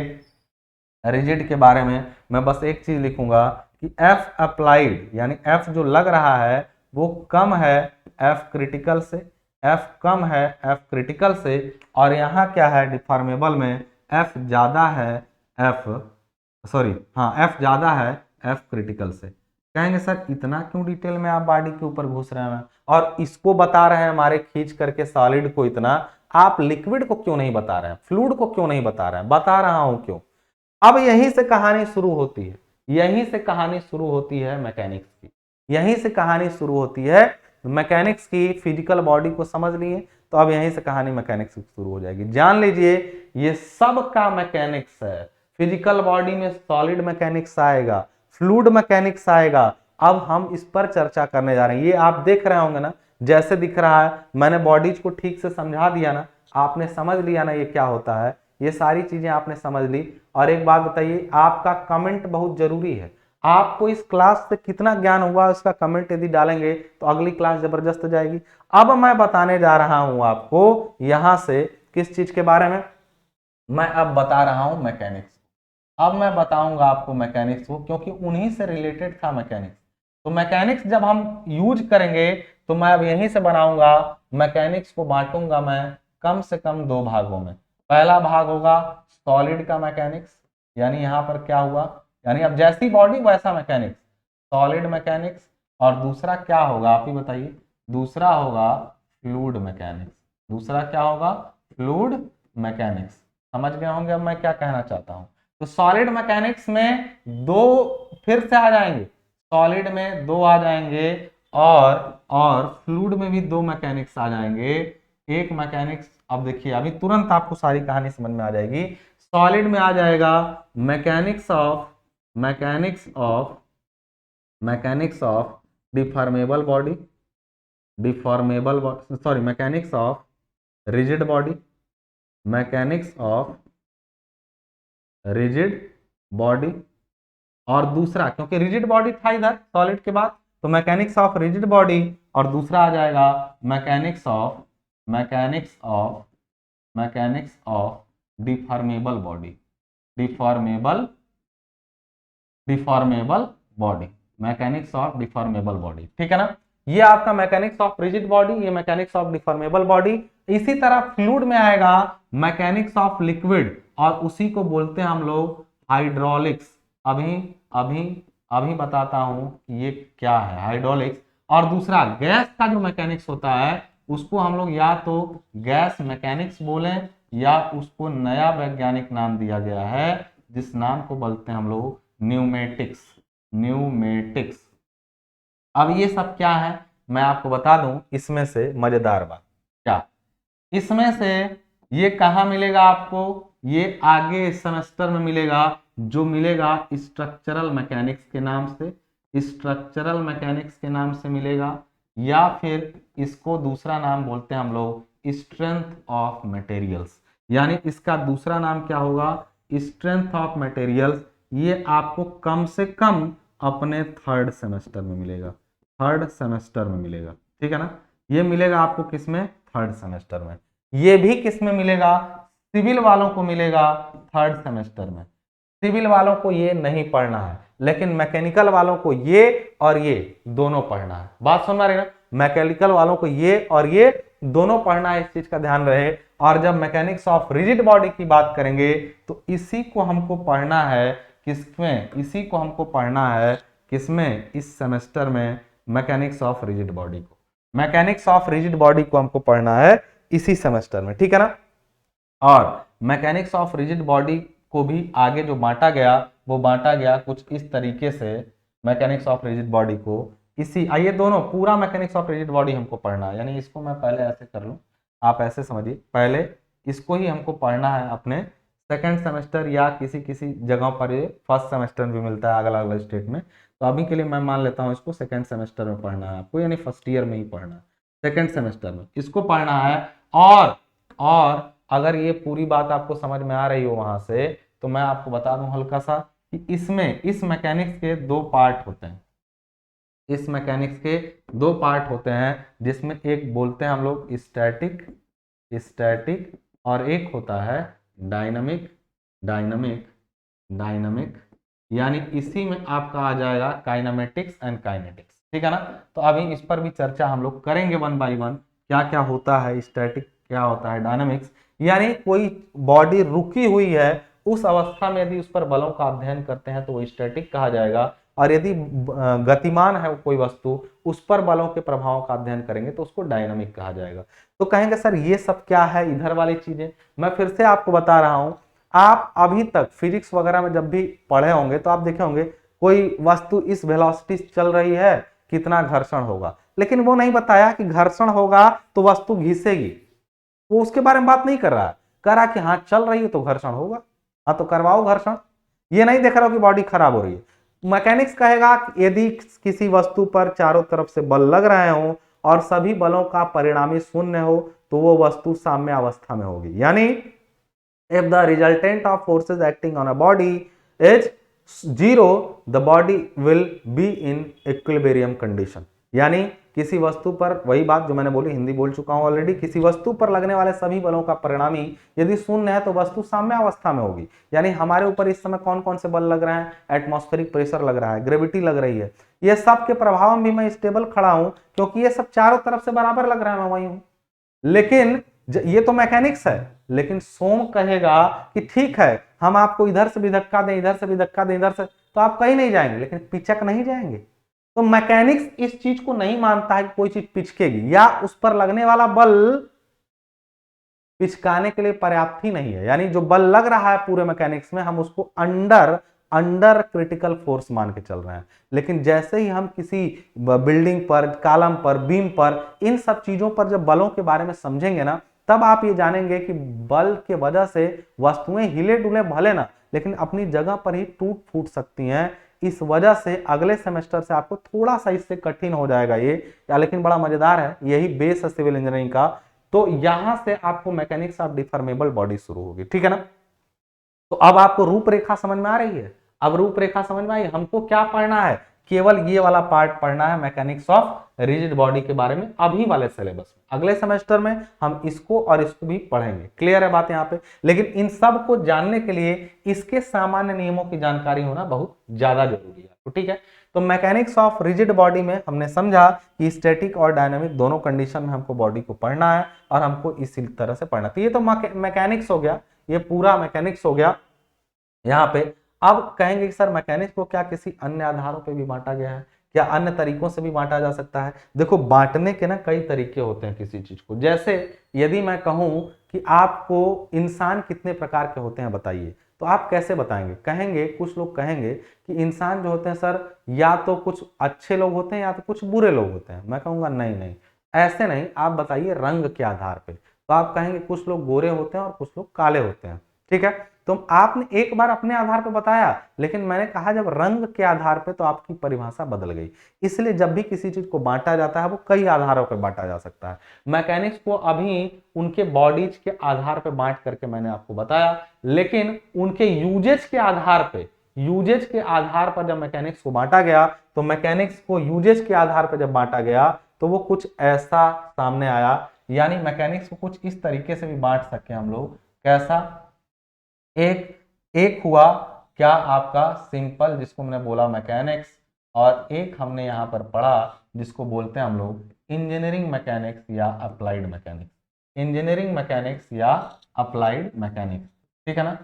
रिजिड के बारे में, मैं बस एक चीज लिखूंगा कि F अप्लाइड, यानी F जो लग रहा है वो कम है F क्रिटिकल से, F कम है F क्रिटिकल से, और यहाँ क्या है डिफॉर्मेबल में F ज्यादा है F, सॉरी हाँ F ज्यादा है F क्रिटिकल से। कहेंगे सर इतना क्यों डिटेल में आप बॉडी के ऊपर घुस रहे हैं और इसको बता रहे हैं हमारे खींच करके सॉलिड को, इतना आप लिक्विड को क्यों नहीं बता रहे हैं, फ्लूइड को क्यों नहीं बता रहे हैं? बता रहा हूं क्यों। अब यहीं से कहानी शुरू होती है, यहीं से कहानी शुरू होती है मैकेनिक्स की, यहीं से कहानी शुरू होती है मैकेनिक्स की। फिजिकल बॉडी को समझ लिए तो अब यहीं से कहानी मैकेनिक्स की शुरू हो जाएगी। जान लीजिए ये सब का मैकेनिक्स है। फिजिकल बॉडी में सॉलिड मैकेनिक्स आएगा, फ्लूइड मैकेनिक्स आएगा। अब हम इस पर चर्चा करने जा रहे हैं। ये आप देख रहे होंगे ना, जैसे दिख रहा है, मैंने बॉडीज को ठीक से समझा दिया ना, आपने समझ लिया ना ये क्या होता है, ये सारी चीजें आपने समझ ली। और एक बात बताइए, आपका कमेंट बहुत जरूरी है। आपको इस क्लास से कितना ज्ञान हुआ उसका कमेंट यदि डालेंगे तो अगली क्लास जबरदस्त जाएगी। अब मैं बताने जा रहा हूं आपको यहां से किस चीज के बारे में, मैं अब बता रहा हूं मैकेनिक्स। अब मैं बताऊंगा आपको मैकेनिक्स को, क्योंकि उन्हीं से रिलेटेड था मैकेनिक्स। तो मैकेनिक्स जब हम यूज करेंगे तो मैं अब यहीं से बनाऊंगा। मैकेनिक्स को बांटूंगा मैं कम से कम दो भागों में। पहला भाग होगा सॉलिड का मैकेनिक्स, यानी यहां पर क्या हुआ, यानी अब जैसी बॉडी वैसा मैकेनिक्स, सॉलिड मैकेनिक्स। और दूसरा क्या होगा आप ही बताइए, दूसरा होगा फ्लूइड मैकेनिक्स। दूसरा क्या होगा? Fluid mechanics. समझ गए होंगे अब मैं क्या कहना चाहता हूं। तो सॉलिड मैकेनिक्स में दो फिर से आ जाएंगे, सॉलिड में दो आ जाएंगे, और फ्लूइड में भी दो मैकेनिक्स आ जाएंगे। एक मैकेनिक्स, अब देखिए अभी तुरंत आपको सारी कहानी समझ में आ जाएगी। सॉलिड में आ जाएगा mechanics of deformable body, mechanics of rigid body, mechanics of rigid body. और दूसरा, क्योंकि रिजिड बॉडी था इधर सॉलिड के बाद, तो मैकेनिक्स ऑफ रिजिड बॉडी। और दूसरा आ जाएगा mechanics of deformable body, deformable body, mechanics of deformable body, ठीक है ना। ये आपका मैकेनिक्स ऑफ रिजिड बॉडी, ये मैकेनिक्स ऑफ डिफॉर्मेबल बॉडी। इसी तरह फ्लूइड में आएगा मैकेनिक्स ऑफ लिक्विड, और उसी को बोलते हैं हम लोग हाइड्रोलिक्स। अभी अभी अभी बताता हूं ये क्या है हाइड्रोलिक्स। और दूसरा गैस का जो मैकेनिक्स होता है उसको हम लोग या तो गैस मैकेनिक्स बोलें, या उसको नया वैज्ञानिक नाम दिया गया है जिस नाम को बोलते हैं हम लोग न्यूमेटिक्स। अब ये सब क्या है मैं आपको बता दूं, इसमें से मजेदार बात क्या, इसमें से ये कहाँ मिलेगा आपको, ये आगे सेमेस्टर में मिलेगा, जो मिलेगा स्ट्रक्चरल मैकेनिक्स के नाम से, स्ट्रक्चरल मैकेनिक्स के नाम से मिलेगा, या फिर इसको दूसरा नाम बोलते हैं हम लोग स्ट्रेंथ ऑफ मटेरियल्स। यानी इसका दूसरा नाम क्या होगा? Strength of materials. ये आपको कम से कम अपने थर्ड सेमेस्टर में मिलेगा, थर्ड सेमेस्टर में मिलेगा, ठीक है ना। ये मिलेगा आपको किसमें? थर्ड सेमेस्टर में। ये भी किसमें मिलेगा? सिविल वालों को मिलेगा थर्ड सेमेस्टर में। सिविल वालों को ये नहीं पढ़ना है, लेकिन मैकेनिकल वालों को ये और ये दोनों पढ़ना है। बात सुन पा रहे ना, मैकेनिकल वालों को ये और ये दोनों पढ़ना है, इस चीज का ध्यान रहे। और जब मैकेनिक्स ऑफ रिजिड बॉडी की बात करेंगे तो इसी को हमको पढ़ना है किसमें, इसी को हमको पढ़ना है किसमें, इस सेमेस्टर में मैकेनिक्स ऑफ रिजिड बॉडी को, मैकेनिक्स ऑफ रिजिड बॉडी को हमको पढ़ना है इसी सेमेस्टर में, ठीक है ना। और मैकेनिक्स ऑफ रिजिड बॉडी को भी आगे जो बांटा गया वो बांटा गया कुछ इस तरीके से, मैकेनिक्स ऑफ रिजिड बॉडी को इसी, आइए दोनों पूरा मैकेनिक्स ऑफ रिजिड बॉडी हमको पढ़ना है, यानी इसको मैं पहले ऐसे कर लूं, आप ऐसे समझिए, पहले इसको ही हमको पढ़ना है अपने सेकंड सेमेस्टर या किसी किसी जगह पर ये फर्स्ट सेमेस्टर भी मिलता है अलग अलग स्टेट में, तो अभी के लिए मैं मान लेता हूँ इसको सेकंड सेमेस्टर में पढ़ना है आपको, यानी फर्स्ट ईयर में ही पढ़ना है, सेकंड सेमेस्टर में इसको पढ़ना है। और अगर ये पूरी बात आपको समझ में आ रही हो वहां से, तो मैं आपको बता दूं हल्का सा कि इसमें इस मैकेनिक्स के दो पार्ट होते हैं, इस मैकेनिक्स के दो पार्ट होते हैं, जिसमें एक बोलते हैं हम लोग स्टैटिक, स्टैटिक, और एक होता है डायनामिक, डायनामिक, डायनामिक, यानी इसी में आपका आ जाएगा काइनेमेटिक्स एंड काइनेटिक्स, ठीक है ना। तो अभी इस पर भी चर्चा हम लोग करेंगे वन बाय वन, क्या क्या होता है स्टैटिक, क्या होता है डायनामिक्स, यानी कोई बॉडी रुकी हुई है उस अवस्था में यदि उस पर बलों का अध्ययन करते हैं तो वो स्टैटिक कहा जाएगा, और यदि गतिमान है कोई वस्तु उस पर बलों के प्रभाव का अध्ययन करेंगे तो उसको डायनामिक कहा जाएगा। तो कहेंगे सर ये सब क्या है इधर वाली चीजें, मैं फिर से आपको बता रहा हूं, आप अभी तक फिजिक्स वगैरह में जब भी पढ़े होंगे तो आप देखे होंगे कोई वस्तु इस वेलोसिटी से चल रही है कितना घर्षण होगा, लेकिन वो नहीं बताया कि घर्षण होगा तो वस्तु घिसेगी, वो उसके बारे में बात नहीं कर रहा है, कह रहा कि हाँ चल रही है तो घर्षण होगा, हाँ तो करवाओ घर्षण, ये नहीं देख रहा हो कि बॉडी खराब हो रही है। मैकेनिक्स कहेगा कि यदि किसी वस्तु पर चारों तरफ से बल लग रहे हो और सभी बलों का परिणामी शून्य हो तो वो वस्तु साम्य अवस्था में होगी, यानी if the resultant of forces acting on a body is zero the body will be in equilibrium condition, यानी किसी वस्तु पर, वही बात जो मैंने बोली हिंदी बोल चुका हूं ऑलरेडी, किसी वस्तु पर लगने वाले सभी बलों का परिणामी यदि शून्य है तो वस्तु साम्य अवस्था में होगी, यानी हमारे ऊपर इस समय कौन कौन से बल लग रहे हैं, एटमॉस्फेरिक प्रेशर लग रहा है, ग्रेविटी लग रही है, ये सब के प्रभाव में भी मैं स्टेबल खड़ा हूं क्योंकि ये सब चारों तरफ से बराबर लग रहा है, मैं वही हूं। लेकिन ये तो मैकेनिक्स है, लेकिन सोम कहेगा कि ठीक है हम आपको इधर से भी धक्का दें, इधर से भी धक्का दें, इधर से, तो आप कहीं नहीं जाएंगे, लेकिन पिचक नहीं जाएंगे। तो मैकेनिक्स इस चीज को नहीं मानता है कि कोई चीज पिचकेगी या उस पर लगने वाला बल पिचकाने के लिए पर्याप्त ही नहीं है, यानी जो बल लग रहा है पूरे मैकेनिक्स में हम उसको अंडर क्रिटिकल फोर्स मान के चल रहे हैं। लेकिन जैसे ही हम किसी बिल्डिंग पर, कॉलम पर, बीम पर, इन सब चीजों पर जब बलों के बारे में समझेंगे ना, तब आप ये जानेंगे कि बल के वजह से वस्तुएं हिले डुले भले ना, लेकिन अपनी जगह पर ही टूट फूट सकती हैं। इस वजह से अगले सेमेस्टर से आपको थोड़ा सा इससे कठिन हो जाएगा ये, या लेकिन बड़ा मजेदार है, यही बेस है सिविल इंजीनियरिंग का। तो यहां से आपको मैकेनिक्स ऑफ डिफॉर्मेबल बॉडी शुरू होगी, ठीक है ना। तो अब आपको रूपरेखा समझ में आ रही है, अब रूपरेखा समझ में आई, हमको क्या पढ़ना है, केवल ये वाला पार्ट पढ़ना है मैकेनिक्स ऑफ रिजिड बॉडी के बारे में अभी वाले सिलेबस में। अगले सेमेस्टर में हम इसको और इसको भी पढ़ेंगे, क्लियर है बात यहाँ पे। लेकिन इन सब को जानने के लिए इसके सामान्य नियमों की जानकारी होना बहुत ज्यादा जरूरी है, तो ठीक है। तो मैकेनिक्स ऑफ रिजिड बॉडी में हमने समझा कि स्टैटिक और डायनामिक दोनों कंडीशन में हमको बॉडी को पढ़ना है और हमको इसी तरह से पढ़ना। तो ये तो मैकेनिक्स हो गया, ये पूरा मैकेनिक्स हो गया यहाँ पे। अब कहेंगे कि सर मैकेनिक्स को क्या किसी अन्य आधारों पे भी बांटा गया है, क्या अन्य तरीकों से भी बांटा जा सकता है? देखो बांटने के ना कई तरीके होते हैं किसी चीज को। जैसे यदि मैं कहूं कि आपको इंसान कितने प्रकार के होते हैं बताइए, तो आप कैसे बताएंगे? कहेंगे, कुछ लोग कहेंगे कि इंसान जो होते हैं सर या तो कुछ अच्छे लोग होते हैं या तो कुछ बुरे लोग होते हैं। मैं कहूंगा नहीं नहीं, ऐसे नहीं, आप बताइए रंग के आधार पे। तो आप कहेंगे कुछ लोग गोरे होते हैं और कुछ लोग काले होते हैं, ठीक है। तो आपने एक बार अपने आधार पे बताया, लेकिन मैंने कहा जब रंग के आधार पे तो आपकी परिभाषा बदल गई। इसलिए जब भी किसी चीज को बांटा जाता है वो कई आधारों पे बांटा जा सकता है। मैकेनिक्स को अभी उनके बॉडीज के आधार पे बांट करके मैंने आपको बताया, लेकिन उनके यूजेज के आधार पे, यूजेज के आधार पर जब मैकेनिक्स को बांटा गया, तो मैकेनिक्स को यूजेज के आधार पर जब बांटा गया तो वो कुछ ऐसा सामने आया, यानी मैकेनिक्स को कुछ इस तरीके से भी बांट सके हम लोग। कैसा? एक हुआ क्या आपका सिंपल जिसको मैंने बोला मैकेनिक्स, और एक हमने यहाँ पर पढ़ा जिसको बोलते हैं हम लोग इंजीनियरिंग मैकेनिक्स या अप्लाइड मैकेनिक्स। इंजीनियरिंग मैकेनिक्स या अप्लाइड मैकेनिक्स, ठीक है ना।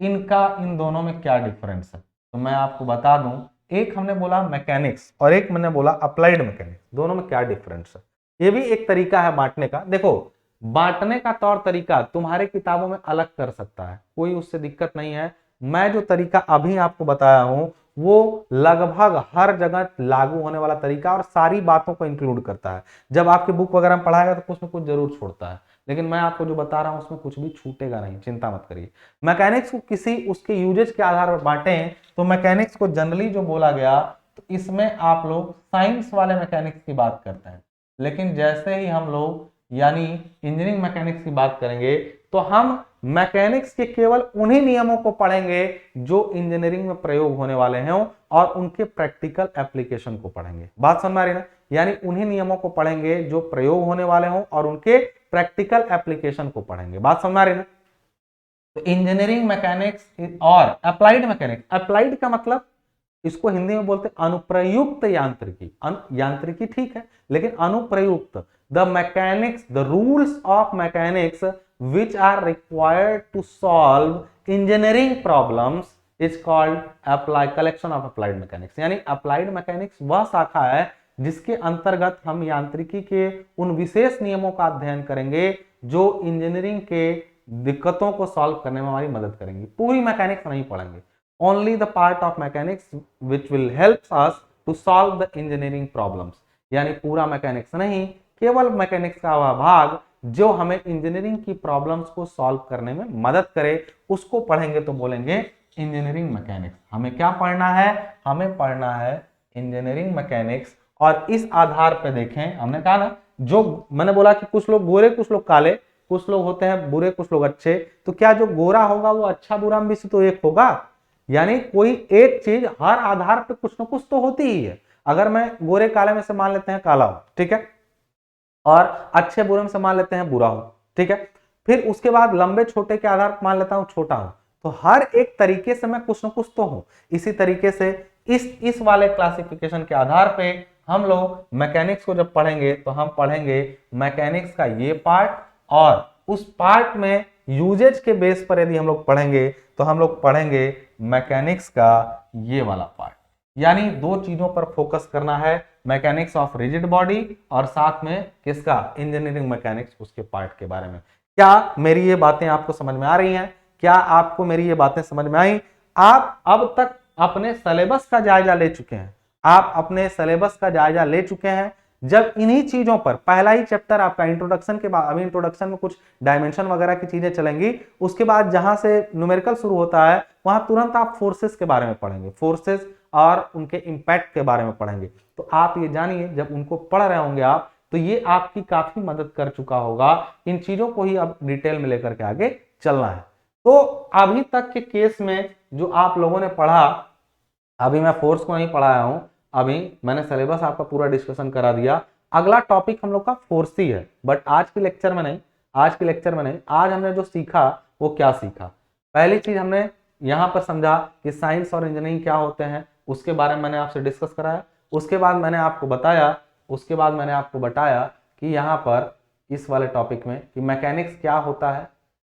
इनका इन दोनों में क्या डिफरेंस है तो मैं आपको बता दूं, एक हमने बोला मैकेनिक्स और एक मैंने बोला अप्लाइड मैकेनिक्स, दोनों में क्या डिफरेंस है। ये भी एक तरीका है बांटने का। देखो, बांटने का तौर तरीका तुम्हारे किताबों में अलग कर सकता है, कोई उससे दिक्कत नहीं है। मैं जो तरीका अभी आपको बताया हूं वो लगभग हर जगह लागू होने वाला तरीका और सारी बातों को इंक्लूड करता है। जब आपके बुक वगैरह में पढ़ाएगा तो कुछ ना कुछ जरूर छोड़ता है, लेकिन मैं आपको जो बता रहा हूं उसमें कुछ भी छूटेगा नहीं, चिंता मत करिए। मैकेनिक्स को किसी उसके यूजेज के आधार पर बांटे तो मैकेनिक्स को जनरली जो बोला गया तो इसमें आप लोग साइंस वाले मैकेनिक्स की बात करते हैं, लेकिन जैसे ही हम लोग यानी इंजीनियरिंग मैकेनिक्स की बात करेंगे तो हम मैकेनिक्स के केवल उन्हीं नियमों को पढ़ेंगे जो इंजीनियरिंग में प्रयोग होने वाले हैं और उनके प्रैक्टिकल एप्लीकेशन को पढ़ेंगे। बात समझ में आ रही ना, यानी उन्हीं नियमों को पढ़ेंगे जो प्रयोग होने वाले हों और उनके प्रैक्टिकल एप्लीकेशन को पढ़ेंगे। बात समझ में आ रही ना। तो इंजीनियरिंग मैकेनिक्स और अप्लाइड मैकेनिक्स, अप्लाइड का मतलब इसको हिंदी में बोलते हैं अनुप्रयुक्त यांत्रिकी। यांत्रिकी ठीक है, लेकिन अनुप्रयुक्त, the mechanics, the rules of mechanics which are required to solve engineering problems is called apply collection of applied mechanics. यानी अप्लाइड मैकेनिक्स वह शाखा है जिसके अंतर्गत हम यांत्रिकी के उन विशेष नियमों का अध्ययन करेंगे जो इंजीनियरिंग के दिक्कतों को सॉल्व करने में हमारी मदद करेंगी। पूरी मैकेनिक्स नहीं पढ़ेंगे, only the part of mechanics which will help us to solve the engineering problems। यानी पूरा मैकेनिक्स नहीं, केवल मैकेनिक्स का वह भाग जो हमें इंजीनियरिंग की प्रॉब्लम्स को सॉल्व करने में मदद करे उसको पढ़ेंगे तो बोलेंगे इंजीनियरिंग मैकेनिक्स। हमें क्या पढ़ना है, हमें पढ़ना है इंजीनियरिंग मैकेनिक्स। और इस आधार पे देखें, हमने कहा ना, जो मैंने बोला कि कुछ लोग गोरे कुछ लोग काले, कुछ लोग होते हैं बुरे कुछ लोग अच्छे, तो क्या जो गोरा होगा वो अच्छा बुरा में भी से तो एक होगा। यानी कोई एक चीज हर आधार पे कुछ ना कुछ तो होती ही है। अगर मैं गोरे काले में से मान लेते हैं काला हूं, ठीक है, और अच्छे बुरे में से मान लेते हैं बुरा हूं, ठीक है, फिर उसके बाद लंबे छोटे के आधार पर मान लेता हूं छोटा हूं, तो हर एक तरीके से मैं कुछ ना कुछ तो हूं। इसी तरीके से इस वाले क्लासिफिकेशन के आधार पे हम लोग मैकेनिक्स को जब पढ़ेंगे तो हम पढ़ेंगे मैकेनिक्स का ये पार्ट, और उस पार्ट में यूजेज के बेस पर यदि हम लोग पढ़ेंगे तो हम लोग पढ़ेंगे मैकेनिक्स का ये वाला पार्ट। यानी दो चीजों पर फोकस करना है, मैकेनिक्स ऑफ रिजिड बॉडी और साथ में किसका, इंजीनियरिंग मैकेनिक्स उसके पार्ट के बारे में। क्या मेरी ये बातें आपको समझ में आ रही हैं? क्या आपको मेरी ये बातें समझ में आई? आप अब तक अपने सिलेबस का जायजा ले चुके हैं, आप अपने सिलेबस का जायजा ले चुके हैं। जब इन्हीं चीजों पर पहला ही चैप्टर आपका इंट्रोडक्शन के बाद, अभी इंट्रोडक्शन में कुछ डायमेंशन वगैरह की चीजें चलेंगी, उसके बाद जहां से न्यूमेरिकल शुरू होता है वहां तुरंत आप फोर्सेस के बारे में पढ़ेंगे, फोर्सेस और उनके इंपैक्ट के बारे में पढ़ेंगे। तो आप ये जानिए जब उनको पढ़ रहे होंगे आप, तो ये आपकी काफी मदद कर चुका होगा। इन चीजों को ही अब डिटेल में लेकर के आगे चलना है। तो अभी तक के केस में जो आप लोगों ने पढ़ा, अभी मैं फोर्स को नहीं पढ़ाया हूं, अभी मैंने सिलेबस आपका पूरा डिस्कशन करा दिया। अगला टॉपिक हम लोग का फोर्स ही है, बट आज के लेक्चर में नहीं, आज हमने जो सीखा वो क्या सीखा। पहली चीज हमने यहां पर समझा कि साइंस और इंजीनियरिंग क्या होते हैं, उसके बारे में मैंने आपसे डिस्कस कराया। उसके बाद मैंने आपको बताया कि यहाँ पर इस वाले टॉपिक में कि मैकेनिक्स क्या होता है।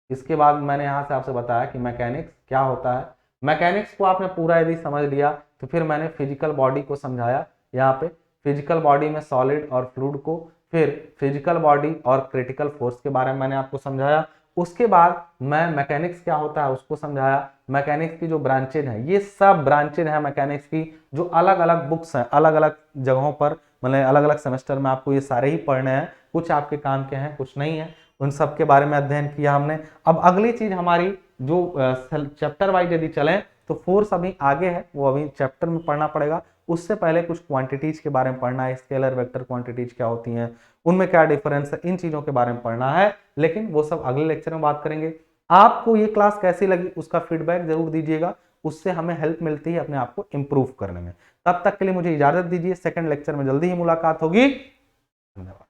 इसके बाद मैंने यहाँ से आपसे बताया कि मैकेनिक्स क्या होता है। मैकेनिक्स को आपने पूरा यदि समझ लिया तो फिर मैंने फिजिकल बॉडी को समझाया, यहाँ पे फिजिकल बॉडी में सॉलिड और फ्लूइड को, फिर फिजिकल बॉडी और क्रिटिकल फोर्स के बारे में मैंने आपको समझाया। उसके बाद मैं मैकेनिक्स क्या होता है उसको समझाया। मैकेनिक्स की जो ब्रांचेज हैं, ये सब ब्रांचेज हैं मैकेनिक्स की, जो अलग अलग बुक्स हैं, अलग अलग जगहों पर, मतलब अलग अलग सेमेस्टर में आपको ये सारे ही पढ़ने हैं। कुछ आपके काम के हैं, कुछ नहीं है, उन सब के बारे में अध्ययन किया हमने। अब अगली चीज हमारी जो चैप्टर वाइज यदि चलें तो फोर्स अभी आगे है, वो अभी चैप्टर में पढ़ना पड़ेगा। उससे पहले कुछ क्वांटिटीज के बारे में पढ़ना है, स्केलर वेक्टर क्वांटिटीज क्या होती हैं, उनमें क्या डिफरेंस है, इन चीजों के बारे में पढ़ना है, लेकिन वो सब अगले लेक्चर में बात करेंगे। आपको ये क्लास कैसी लगी उसका फीडबैक जरूर दीजिएगा, उससे हमें हेल्प मिलती है अपने आप को इंप्रूव करने में। तब तक के लिए मुझे इजाजत दीजिए, सेकंड लेक्चर में जल्दी ही मुलाकात होगी। धन्यवाद।